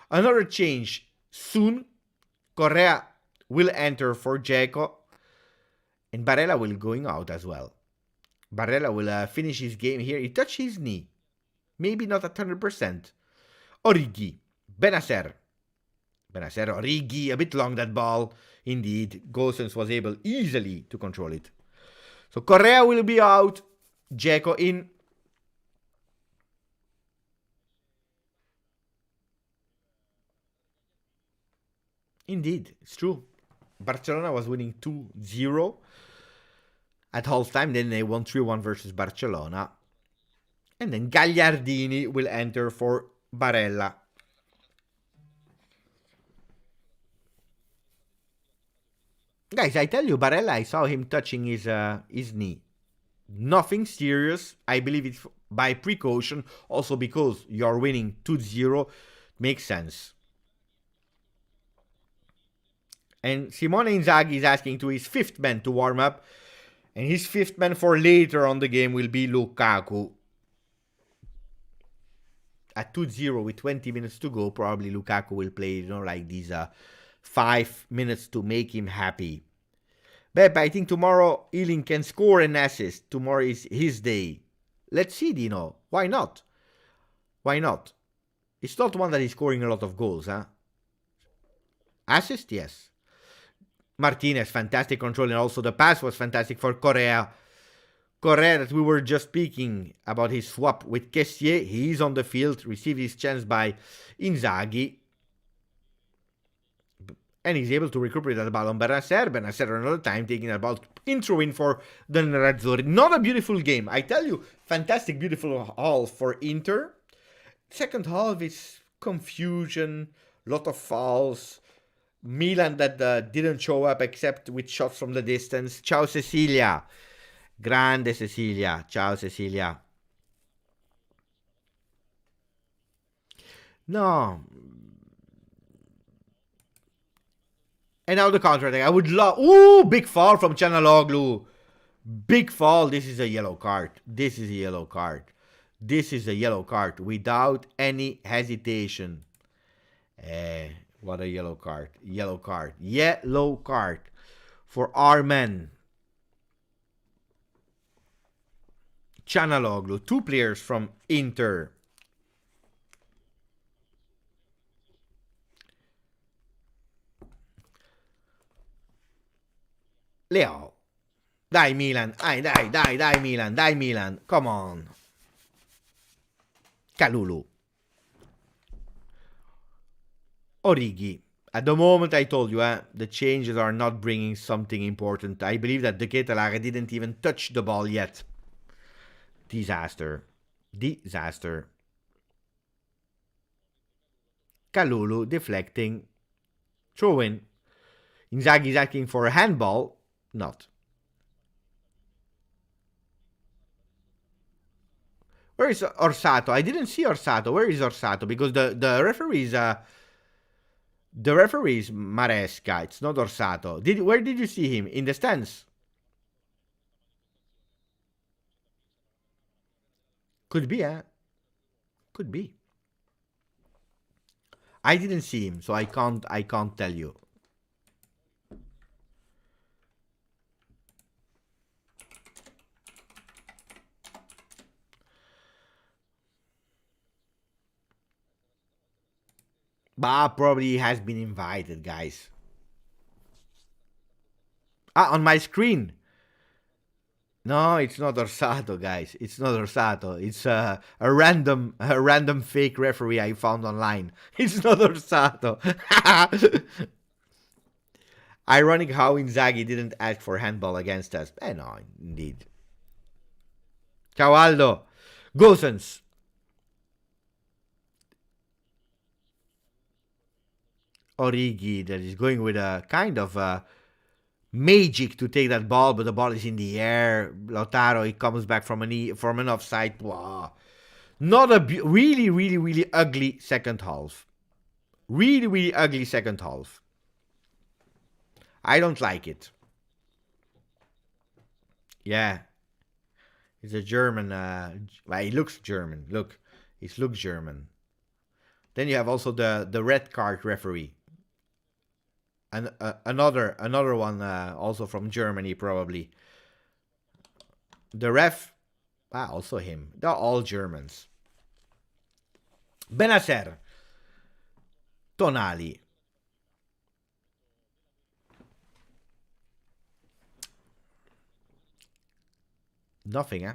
Another change. Soon, Correa will enter for Dzeko. And Barella will going out as well. Barella will finish his game here. He touched his knee. Maybe not at 100%. Origi. Benacer, Origi. A bit long that ball. Indeed. Gosens was able easily to control it. So Correa will be out. Dzeko in. Indeed. It's true. Barcelona was winning 2-0 at halftime. Then they won 3-1 versus Barcelona. And then Gagliardini will enter for Barella. Guys, I tell you, Barella, I saw him touching his knee. Nothing serious. I believe it's by precaution. Also because you're winning 2-0. Makes sense. And Simone Inzaghi is asking to his 5th man to warm up. And his 5th man for later on the game will be Lukaku. At 2-0 with 20 minutes to go, probably Lukaku will play, like these 5 minutes to make him happy. But I think tomorrow Ealing can score an assist. Tomorrow is his day. Let's see, Dino. Why not? It's not one that is scoring a lot of goals, huh? Assist, yes. Martinez, fantastic control, and also the pass was fantastic for Correa. Correa, that we were just speaking about his swap with Kessié. He is on the field, received his chance by Inzaghi. And he's able to recuperate that ball on Benacer. Benacer another time taking that ball, intro in for the Nerazzurri. Not a beautiful game. I tell you, fantastic, beautiful half for Inter. Second half is confusion, lot of fouls. Milan that didn't show up except with shots from the distance. Ciao Cecilia. Grande Cecilia. Ciao Cecilia. No. And now the counter attack. I would love. Ooh, big foul from Canaloglu. Big foul. This is a yellow card. This is a yellow card without any hesitation. What a yellow card. Yellow card for our men. Canaloglu, 2 players from Inter. Leo. Dai Milan, dai Milan, dai Milan, come on. Kalulu. Origi. At the moment I told you, the changes are not bringing something important. I believe that De Ketelaere didn't even touch the ball yet. Disaster. Disaster. Kalulu deflecting. Throw in. Inzaghi is asking for a handball. Not. Where is Orsato? I didn't see Orsato. Where is Orsato? Because the referee is Maresca. It's not Orsato. Where did you see him? In the stands? Could be, Could be. I didn't see him, so I can't tell you. But probably has been invited, guys. On my screen. No, it's not Orsato, guys. It's not Orsato. It's a random fake referee I found online. It's not Orsato. Ironic how Inzaghi didn't ask for handball against us. No, indeed. Ciao Aldo. Gosens. Origi that is going with a kind of magic to take that ball, but the ball is in the air. Lautaro, he comes back from an offside. Wow. Not a really ugly second half. Really ugly second half. I don't like it. Yeah. He's a German. Well, he looks German. Look. He looks German. Then you have also the red card referee. And another one also from Germany probably. The ref, also him. They're all Germans. Benacer. Tonali. Nothing,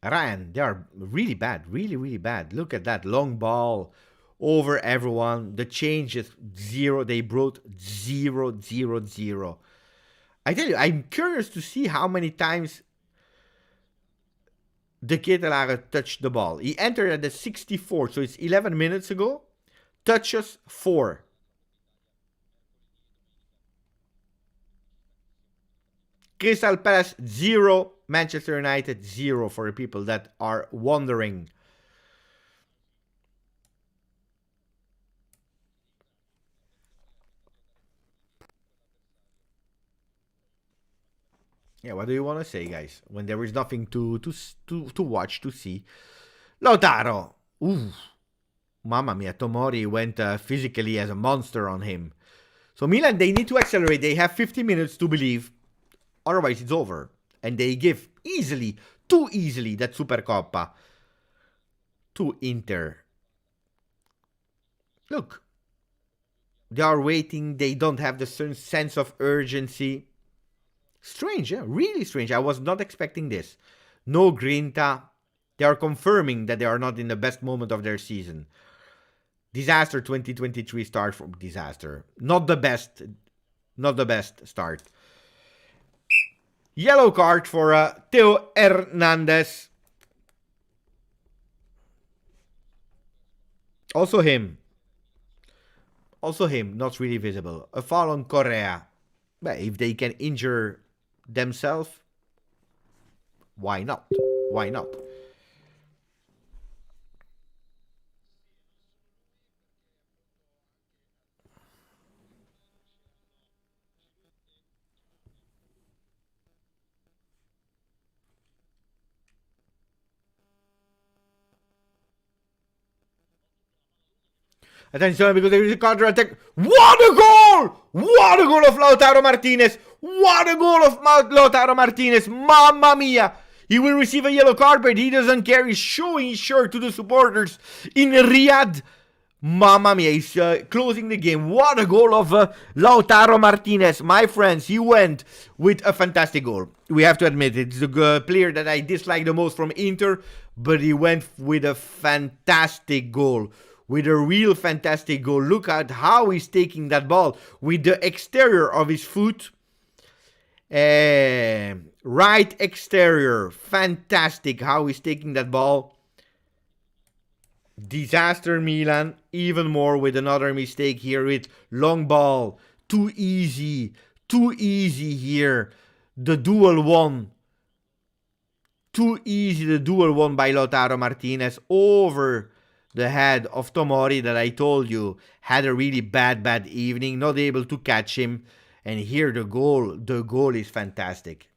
Ryan, they are really bad. Really bad. Look at that long ball over everyone. The change is 0. They brought 0. I tell you, I'm curious to see how many times De Ketelaere touched the ball. He entered at the 64, so it's 11 minutes ago. Touches 4. Crystal Palace 0. Manchester United 0 for the people that are wondering. Yeah, what do you want to say, guys? When there is nothing to watch, to see. Lautaro. Ooh. Mamma mia, Tomori went physically as a monster on him. So Milan, they need to accelerate. They have 50 minutes to believe. Otherwise, it's over. And they give easily, too easily, that Supercoppa to Inter. Look. They are waiting. They don't have the sense of urgency. Strange, really strange. I was not expecting this. No Grinta. They are confirming that they are not in the best moment of their season. Disaster 2023 start from disaster. Not the best start. Yellow card for Theo Hernandez. Also him, not really visible. A foul on Correa. But if they can injure themselves, why not? Why not? Attenzione because there is a counter attack. What a goal! What a goal of Lautaro Martinez! What a goal of Lautaro Martinez. Mamma mia. He will receive a yellow card, but he doesn't care. He's showing his shirt to the supporters in Riyadh. Mamma mia, he's closing the game. What a goal of Lautaro Martinez. My friends, he went with a fantastic goal. We have to admit, it's the player that I dislike the most from Inter, but he went with a fantastic goal. With a real fantastic goal. Look at how he's taking that ball with the exterior of his foot. Right exterior. Fantastic how he's taking that ball. Disaster Milan. Even more with another mistake here with long ball. Too easy. Too easy here. The duel won. Too easy the duel won by Lautaro Martinez over the head of Tomori that I told you had a really bad evening. Not able to catch him. And here the goal is fantastic.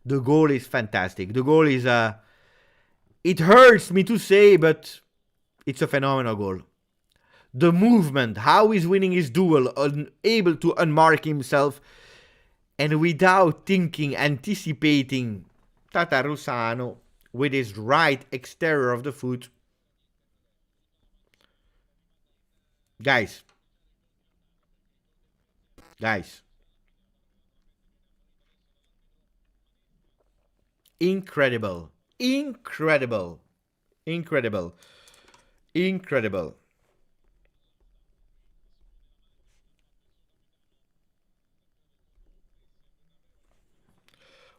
The goal is fantastic. The goal is, it hurts me to say, but it's a phenomenal goal. The movement, how he's winning his duel, able to unmark himself, and without thinking, anticipating Tatarusano with his right exterior of the foot. Guys. Incredible. Incredible. Incredible. Incredible.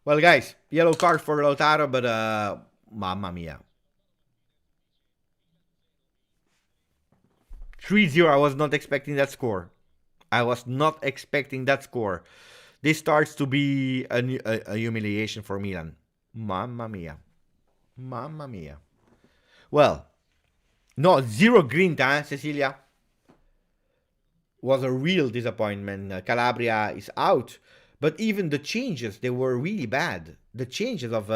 Well, guys, yellow card for Lautaro, but mamma mia. 3-0, I was not expecting that score. I was not expecting that score. This starts to be a humiliation for Milan. Mamma mia. Mamma mia. Well, no, 0 grinta, Cecilia. Was a real disappointment. Calabria is out. But even the changes, they were really bad. The changes of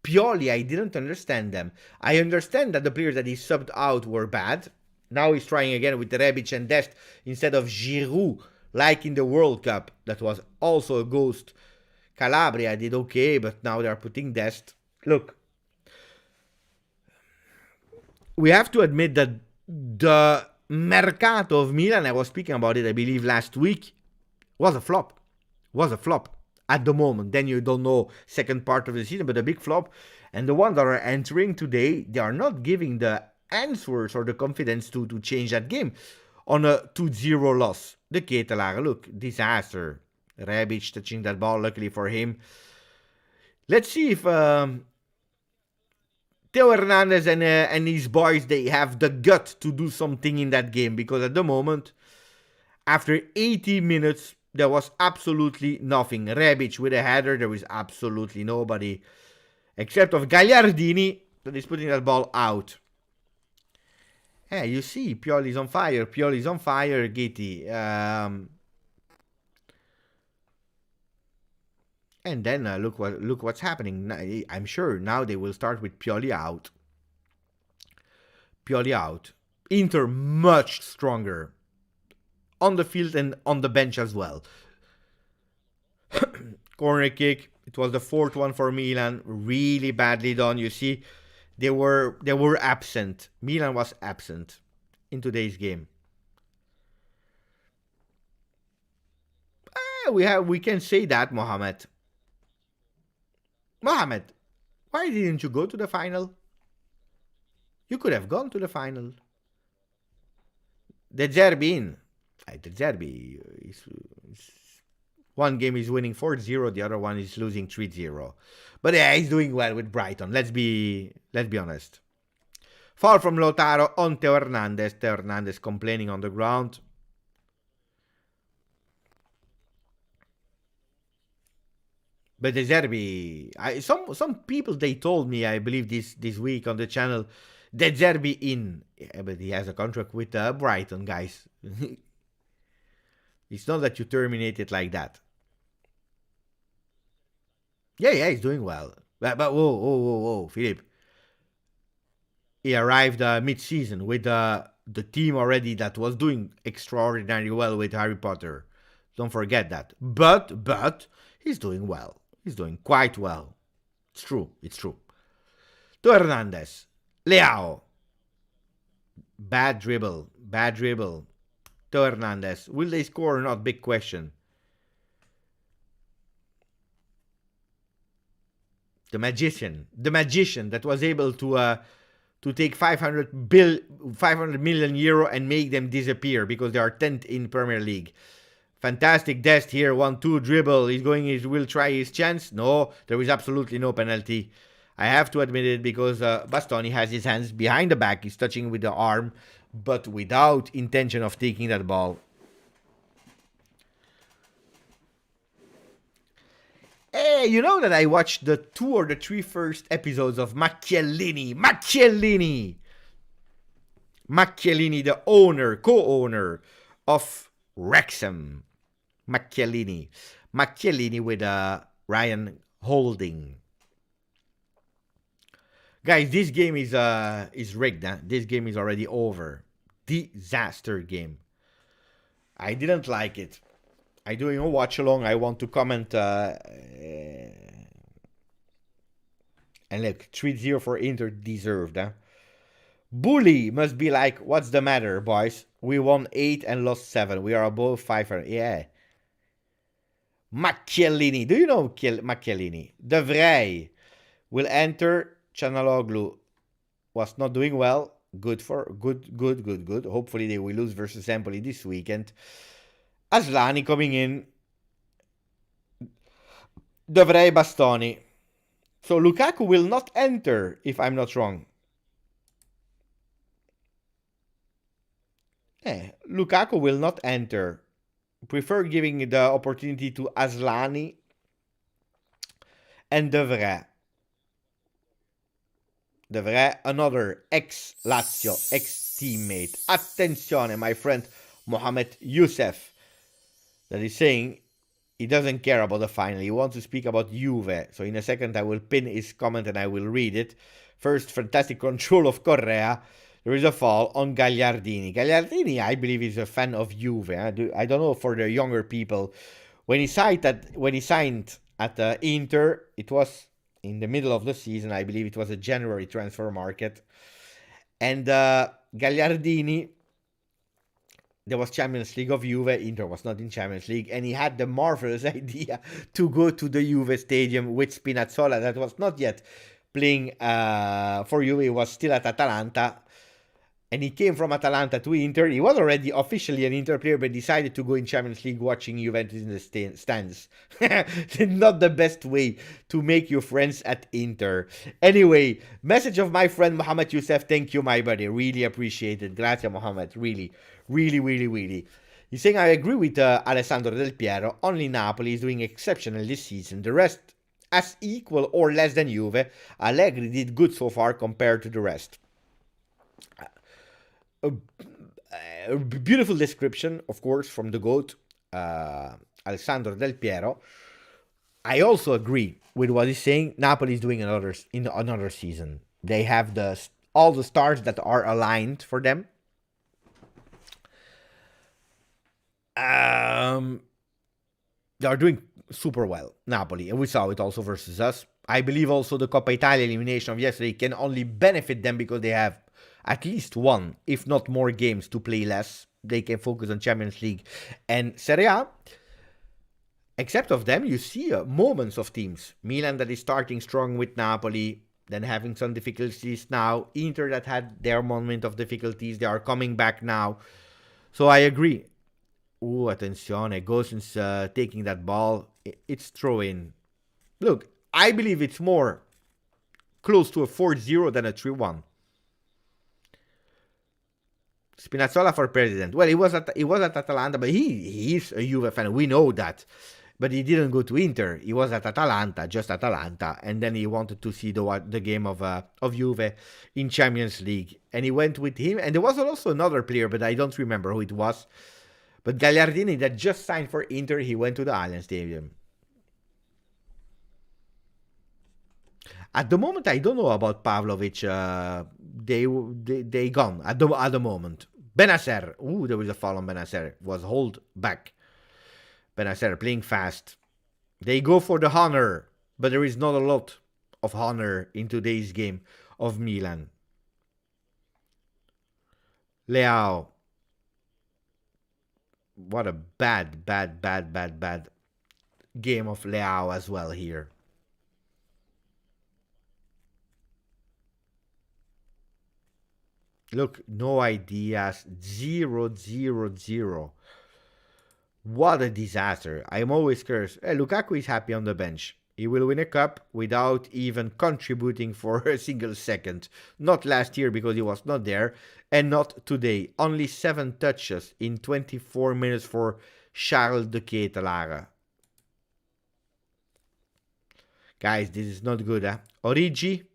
Pioli, I didn't understand them. I understand that the players that he subbed out were bad. Now he's trying again with Rebic and Dest instead of Giroud, like in the World Cup. That was also a ghost. Calabria did okay, but now they're putting Dest. Look, we have to admit that the Mercato of Milan, I was speaking about it, I believe, last week, was a flop. Was a flop at the moment. Then you don't know second part of the season, but a big flop. And the ones that are entering today, they are not giving the answers or the confidence to change that game on a 2-0 loss. The Ketelaar, look, disaster. Rebic touching that ball, luckily for him. Let's see if Theo Hernandez and his boys, they have the gut to do something in that game. Because at the moment, after 80 minutes, there was absolutely nothing. Rebic with a header, there was absolutely nobody. Except of Gagliardini, that is putting that ball out. Yeah, you see, Pioli's on fire. Pioli's on fire, Gitti. And then look what's happening. I'm sure now they will start with Pioli out. Pioli out. Inter much stronger. On the field and on the bench as well. Corner kick. It was the fourth one for Milan. Really badly done. You see, they were absent. Milan was absent in today's game. We can say that, Mohamed. Mohamed, why didn't you go to the final? You could have gone to the final. De Zerbi in. De Zerbi is one game is winning 4-0, the other one is losing 3-0. But yeah, he's doing well with Brighton. Let's be honest. Foul from Lautaro on Theo Hernandez. Theo Hernandez complaining on the ground. But De Zerbi, some people, they told me, I believe this week on the channel, De Zerbi in. Yeah, but he has a contract with Brighton, guys. It's not that you terminate it like that. Yeah, he's doing well. But whoa, Philippe. He arrived mid-season with the team already that was doing extraordinarily well with Harry Potter. Don't forget that. But he's doing well. He's doing quite well. It's true. It's true. To Hernandez. Leao. Bad dribble. Bad dribble. To Hernandez. Will they score or not? Big question. The magician that was able to take 500 million euro and make them disappear because they are 10th in Premier League. Fantastic Dest here, 1-2 dribble. He will try his chance. No, there is absolutely no penalty. I have to admit it because Bastoni has his hands behind the back. He's touching with the arm, but without intention of taking that ball. Hey, you know that I watched the 2 or the 3 first episodes of Macchialini, the owner, co-owner of Wrexham. Macchialini with Ryan Holding. Guys, this game is rigged. Huh? This game is already over. Disaster game. I didn't like it. I'm doing a watch along. I want to comment. And look, 3-0 for Inter deserved. Huh? Bully must be like, what's the matter, boys? We won 8 and lost 7. We are above 5. Yeah. Macchialini. Do you know Macchialini? De Vrij will enter. Çalhanoğlu was not doing well. Good. Hopefully they will lose versus Empoli this weekend. Aslani coming in. De Vrij, Bastoni. So Lukaku will not enter, if I'm not wrong. Lukaku will not enter. Prefer giving the opportunity to Aslani and De Vrij. De Vrij, another ex-Lazio, ex-teammate. Attenzione, my friend Mohamed Youssef. That is saying he doesn't care about the final. He wants to speak about Juve. So in a second I will pin his comment and I will read it. First, fantastic control of Correa. There is a foul on Gagliardini. Gagliardini, I believe, is a fan of Juve. I don't know for the younger people. When he signed at Inter, it was in the middle of the season. I believe it was a January transfer market. And Gagliardini, there was Champions League of Juve. Inter was not in Champions League. And he had the marvelous idea to go to the Juve stadium with Spinazzola. That was not yet playing for Juve. He was still at Atalanta. And he came from Atalanta to Inter. He was already officially an Inter player, but decided to go in Champions League watching Juventus in the stands. Not the best way to make your friends at Inter. Anyway, message of my friend Mohamed Youssef. Thank you, my buddy. Really appreciate it. Grazie, Mohamed. Really. He's saying, I agree with Alessandro Del Piero. Only Napoli is doing exceptional this season. The rest as equal or less than Juve. Allegri did good so far compared to the rest. A beautiful description, of course, from the GOAT, Alessandro Del Piero. I also agree with what he's saying. Napoli is doing another season. They have all the stars that are aligned for them. They are doing super well, Napoli, and we saw it also versus us. I believe also the Coppa Italia elimination of yesterday can only benefit them because they have at least one, if not more games to play less. They can focus on Champions League and Serie A. Except of them, you see moments of teams. Milan that is starting strong with Napoli, then having some difficulties now. Inter that had their moment of difficulties. They are coming back now. So I agree. Ooh, attenzione. Gosens taking that ball. It's throw-in. Look, I believe it's more close to a 4-0 than a 3-1. Spinazzola for president. Well, he was at Atalanta, but he is a Juve fan. We know that. But he didn't go to Inter. He was at Atalanta, just Atalanta. And then he wanted to see the game of Juve in Champions League. And he went with him. And there was also another player, but I don't remember who it was. But Gagliardini, that just signed for Inter, he went to the Allianz Stadium. At the moment, I don't know about Pavlovic. They gone at the moment. Benacer. Ooh, there was a foul on Benacer. Was hold back. Benasser playing fast. They go for the honor, but there is not a lot of honor in today's game of Milan. Leao. What a bad game of Leao as well here. Look, no ideas. 0-0-0. What a disaster. I'm always cursed. Lukaku is happy on the bench. He will win a cup without even contributing for a single second. Not last year because he was not there, and not today. Only 7 touches in 24 minutes for Charles de Ketelaere. Guys, this is not good, huh? Origi,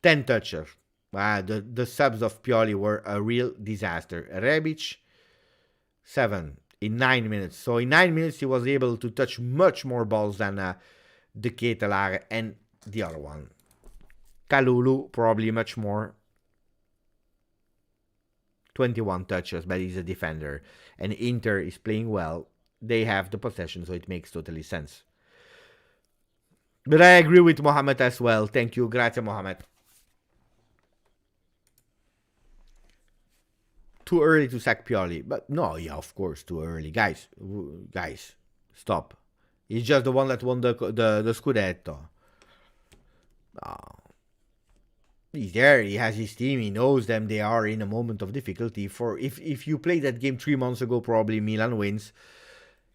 10 touches. The subs of Pioli were a real disaster. Rebic, 7 in 9 minutes. So in 9 minutes, he was able to touch much more balls than De Ketelaere and the other one. Kalulu, probably much more. 21 touches, but he's a defender. And Inter is playing well. They have the possession, so it makes totally sense. But I agree with Mohamed as well. Thank you. Grazie, Mohamed. Too early to sack Pioli. But no, yeah, of course, too early. Guys, stop. He's just the one that won the Scudetto. He's there. He has his team. He knows them. They are in a moment of difficulty. For if you played that game 3 months ago, probably Milan wins.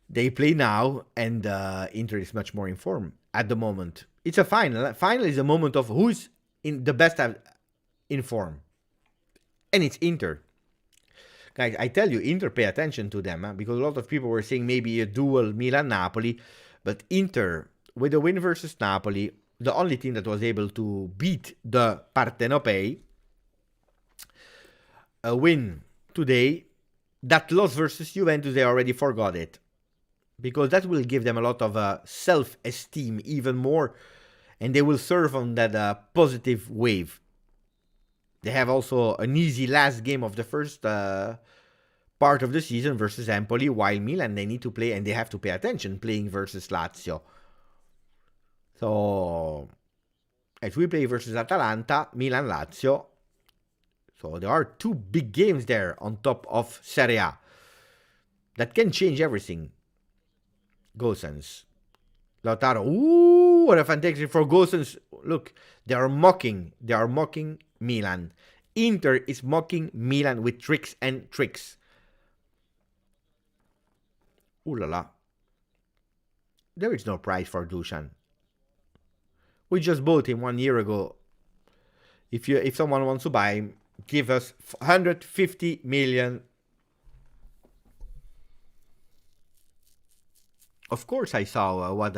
They play now, and Inter is much more in form at the moment. It's a final. Final is a moment of who's in the best in form. And it's Inter. Guys, I tell you, Inter, pay attention to them, because a lot of people were saying maybe a duel Milan-Napoli, but Inter, with a win versus Napoli, the only team that was able to beat the Partenopei, a win today, that loss versus Juventus, they already forgot it, because that will give them a lot of self-esteem, even more, and they will surf on that positive wave. They have also an easy last game of the first part of the season versus Empoli, while Milan, they need to play, and they have to pay attention, playing versus Lazio. So, as we play versus Atalanta, Milan, Lazio. So, there are 2 big games there on top of Serie A. That can change everything. Gosens. Lautaro. Ooh, what a fantastic for Gosens. Look, they are mocking Milan. Inter is mocking Milan with tricks and tricks. Ooh la la. There is no price for Dusan. We just bought him 1 year ago. If someone wants to buy him, give us 150 million. Of course, I saw what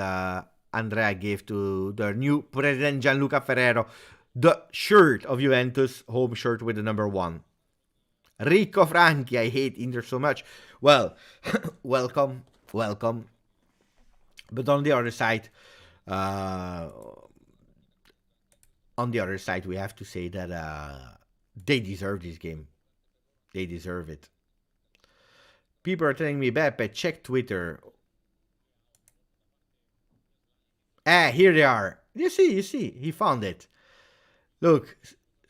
Andrea gave to the new president Gianluca Ferrero. The shirt of Juventus, home shirt with the number 1. Rico Franchi, I hate Inter so much. Well, welcome. But on the other side, we have to say that they deserve this game. They deserve it. People are telling me, Beppe, check Twitter. Here they are. You see, he found it. Look,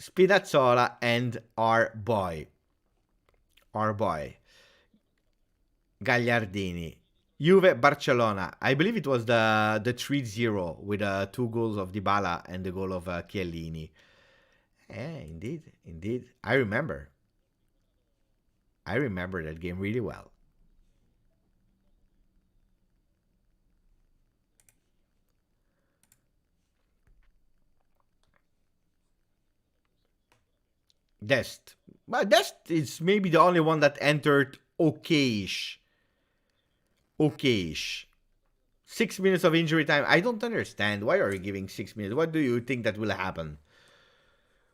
Spinazzola and our boy, Gagliardini. Juve, Barcelona. I believe it was the 3-0 with 2 goals of Dybala and the goal of Chiellini. Indeed. I remember that game really well. Dest. But Dest is maybe the only one that entered okayish. 6 minutes of injury time. I don't understand. Why are you giving 6 minutes? What do you think that will happen?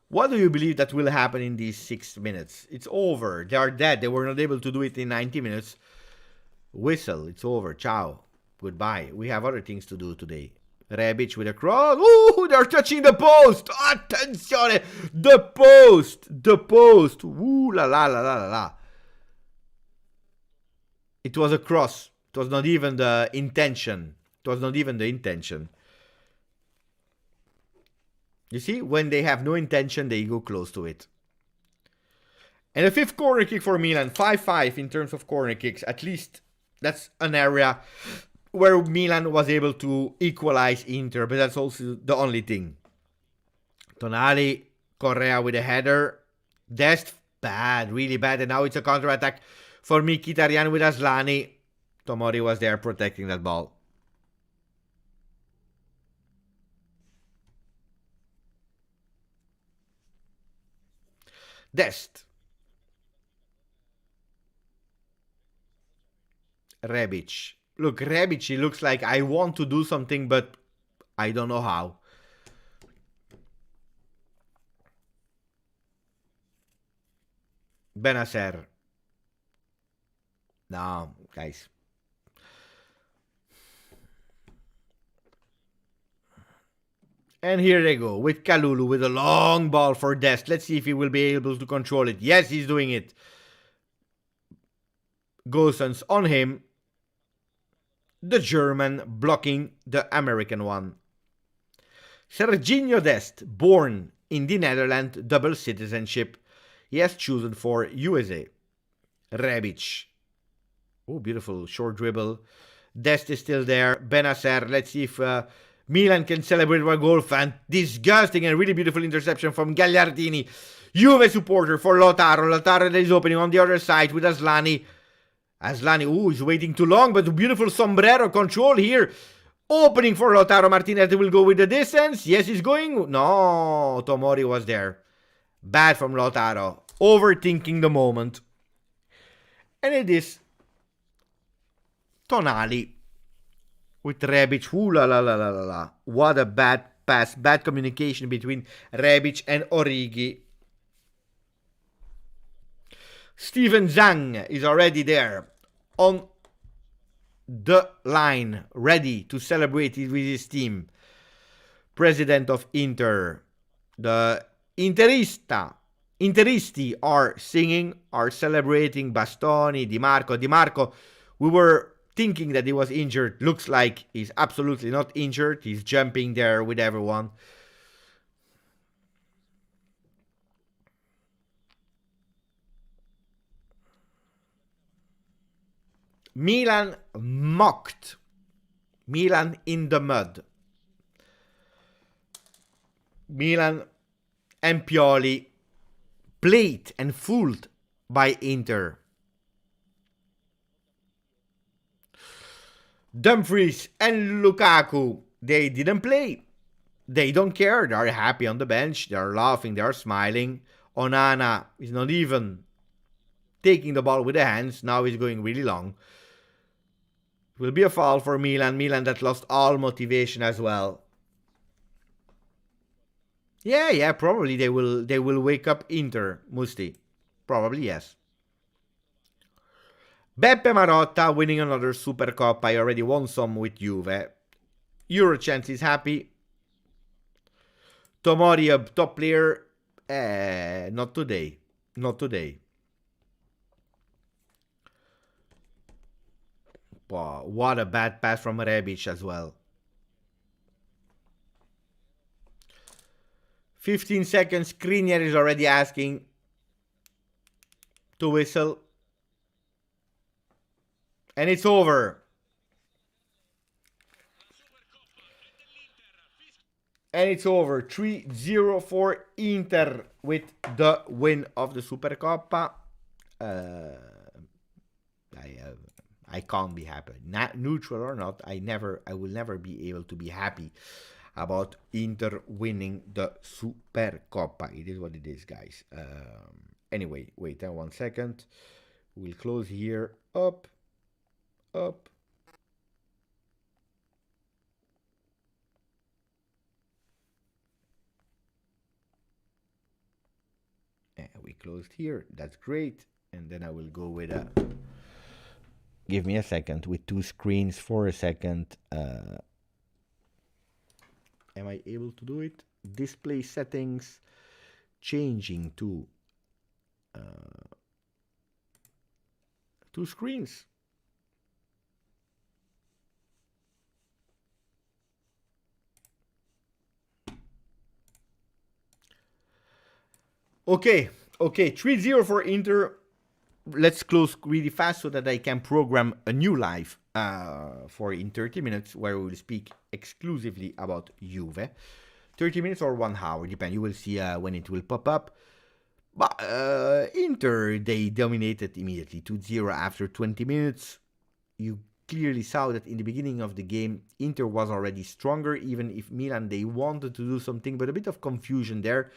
What do you believe that will happen in these 6 minutes? It's over. They are dead. They were not able to do it in 90 minutes. Whistle. It's over. Ciao. Goodbye. We have other things to do today. Rebic with a cross. Ooh, they're touching the post. Attenzione. The post. Ooh, la la la la la la. It was a cross. It was not even the intention. It was not even the intention. You see, when they have no intention, they go close to it. And the fifth corner kick for Milan, 5-5 in terms of corner kicks. At least that's an area where Milan was able to equalize Inter, but that's also the only thing. Tonali, Correa with a header. Dest, bad, really bad. And now it's a counter-attack for Mkhitaryan with Aslani. Tomori was there protecting that ball. Dest. Rebic. Look, Rebic, he looks like I want to do something, but I don't know how. Benacer. No, guys. And here they go with Kalulu with a long ball for Dest. Let's see if he will be able to control it. Yes, he's doing it. Gosens on him. The German blocking the American one. Serginho Dest, born in the Netherlands, double citizenship. He has chosen for USA. Rebic. Oh, beautiful short dribble. Dest is still there. Benacer. Let's see if Milan can celebrate one goal. Disgusting and really beautiful interception from Gagliardini. Juve supporter for Lautaro. Lautaro is opening on the other side with Aslani. Aslani, he's waiting too long, but beautiful sombrero control here. Opening for Lautaro Martinez. Will go with the distance. Yes, he's going. No, Tomori was there. Bad from Lautaro. Overthinking the moment. And it is Tonali with Rebic. Ooh la la la la la la. What a bad pass. Bad communication between Rebic and Origi. Steven Zhang is already there on the line, ready to celebrate with his team. President of Inter. The Interisti are singing, are celebrating. Bastoni, Di Marco. Di Marco, we were thinking that he was injured. Looks like he's absolutely not injured. He's jumping there with everyone. Milan mocked. Milan in the mud. Milan and Pioli played and fooled by Inter. Dumfries and Lukaku, they didn't play. They don't care. They're happy on the bench. They're laughing. They're smiling. Onana is not even taking the ball with the hands. Now he's going really long. It will be a foul for Milan. Milan that lost all motivation as well. Yeah, probably they will wake up Inter, Musti. Probably, yes. Beppe Marotta winning another Supercoppa. I already won some with Juve. Eurochance is happy. Tomori, a top player. Not today. Not today. Wow, what a bad pass from Rebic as well. 15 seconds. Skriniar is already asking to whistle. And it's over. And it's over. 3-0 for Inter with the win of the Supercoppa. I can't be happy. Not neutral or not, I will never be able to be happy about Inter winning the Supercoppa. It is what it is, guys. Anyway, wait 1 second. We'll close here. Up. And we closed here. That's great. And then I will go with a... Give me a second. With two screens for a second. Am I able to do it? Display settings. Changing to... two screens. Okay, 3-0 for Inter. Let's close really fast so that I can program a new live for in 30 minutes where we will speak exclusively about Juve. 30 minutes or 1 hour, depend. You will see when it will pop up. But Inter, they dominated immediately 2-0 after 20 minutes. You clearly saw that in the beginning of the game, Inter was already stronger, even if Milan, they wanted to do something, but a bit of confusion there.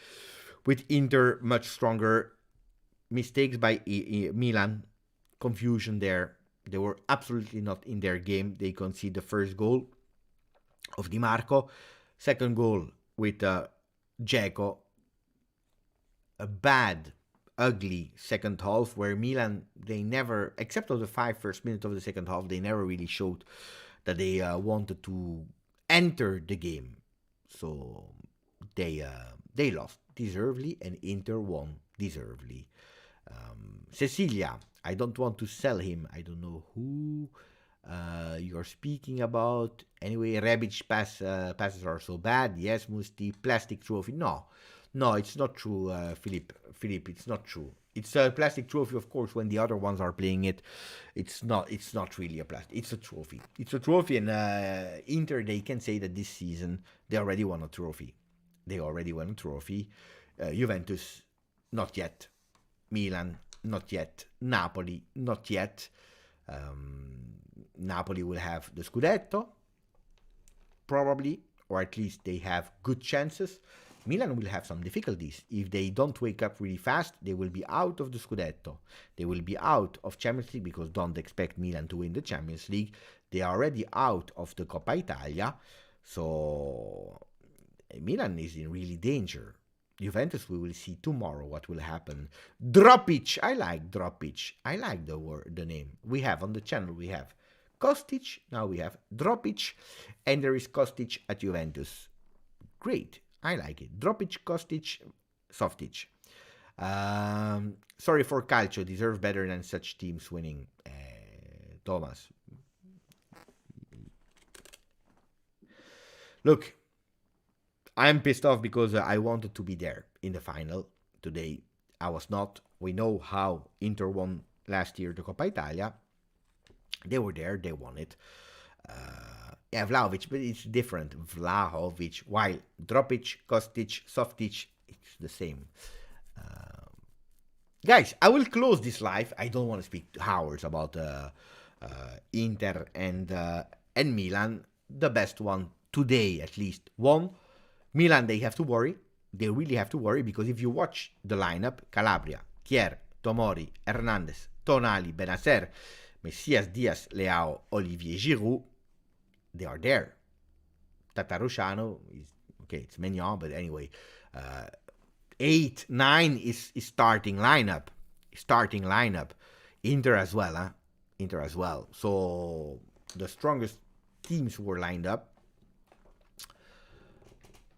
With Inter much stronger, mistakes by Milan, confusion there. They were absolutely not in their game. They conceded the first goal of Di Marco, second goal with Dzeko. A bad, ugly second half where Milan, they never, except of the 5 first minutes of the second half, they never really showed that they wanted to enter the game. So they lost deservedly and Inter won deservedly. Cecilia, I don't want to sell him. I don't know who you're speaking about. Anyway, Rebic passes are so bad. Yes, Musti, plastic trophy. No, it's not true, Philip, it's not true. It's a plastic trophy, of course, when the other ones are playing it. It's not really a plastic. It's a trophy. And Inter, they can say that this season they already won a trophy. Juventus, not yet. Milan, not yet. Napoli, not yet. Napoli will have the Scudetto, probably, or at least they have good chances. Milan will have some difficulties. If they don't wake up really fast, they will be out of the Scudetto. They will be out of Champions League, because don't expect Milan to win the Champions League. They are already out of the Coppa Italia. So Milan is in really danger. Juventus, we will see tomorrow what will happen. Dropic, I like Dropic. I like the name. We have on the channel, we have Kostic, now we have Dropic, and there is Kostic at Juventus. Great, I like it. Dropic, Kostic, Softic. Sorry for Calcio, deserve better than such teams winning. Thomas. Look, I'm pissed off because I wanted to be there in the final. Today, I was not. We know how Inter won last year the Coppa Italia. They were there, they won it. Vlahovic, but it's different. Vlahovic, while Dropic, Kostic, Softic, it's the same. Guys, I will close this live. I don't want to speak hours about Inter and Milan. The best one today, at least, won. Milan, they have to worry. They really have to worry, because if you watch the lineup, Calabria, Kier, Tomori, Hernandez, Tonali, Benacer, Messias, Diaz, Leao, Olivier Giroud, they are there. Tatarusano is okay. It's Maignan, but anyway, 8, 9 is starting lineup. Inter as well, huh? Inter as well. So the strongest teams were lined up.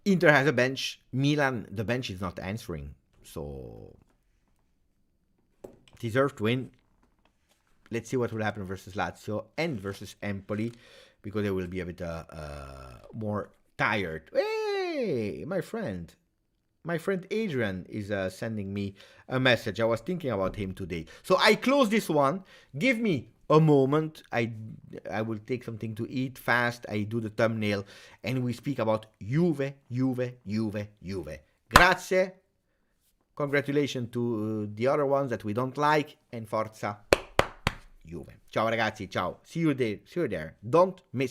Inter has a bench. Milan, the bench is not answering. So deserved win. Let's see what will happen versus Lazio and versus Empoli, because they will be a bit more tired. Hey, my friend Adrian is sending me a message. I was thinking about him today. So I close this one. Give me a moment. I will take something to eat fast. I do the thumbnail and we speak about Juve. Grazie. Congratulations to the other ones that we don't like, and forza Juve. Ciao ragazzi, ciao. See you there. Don't miss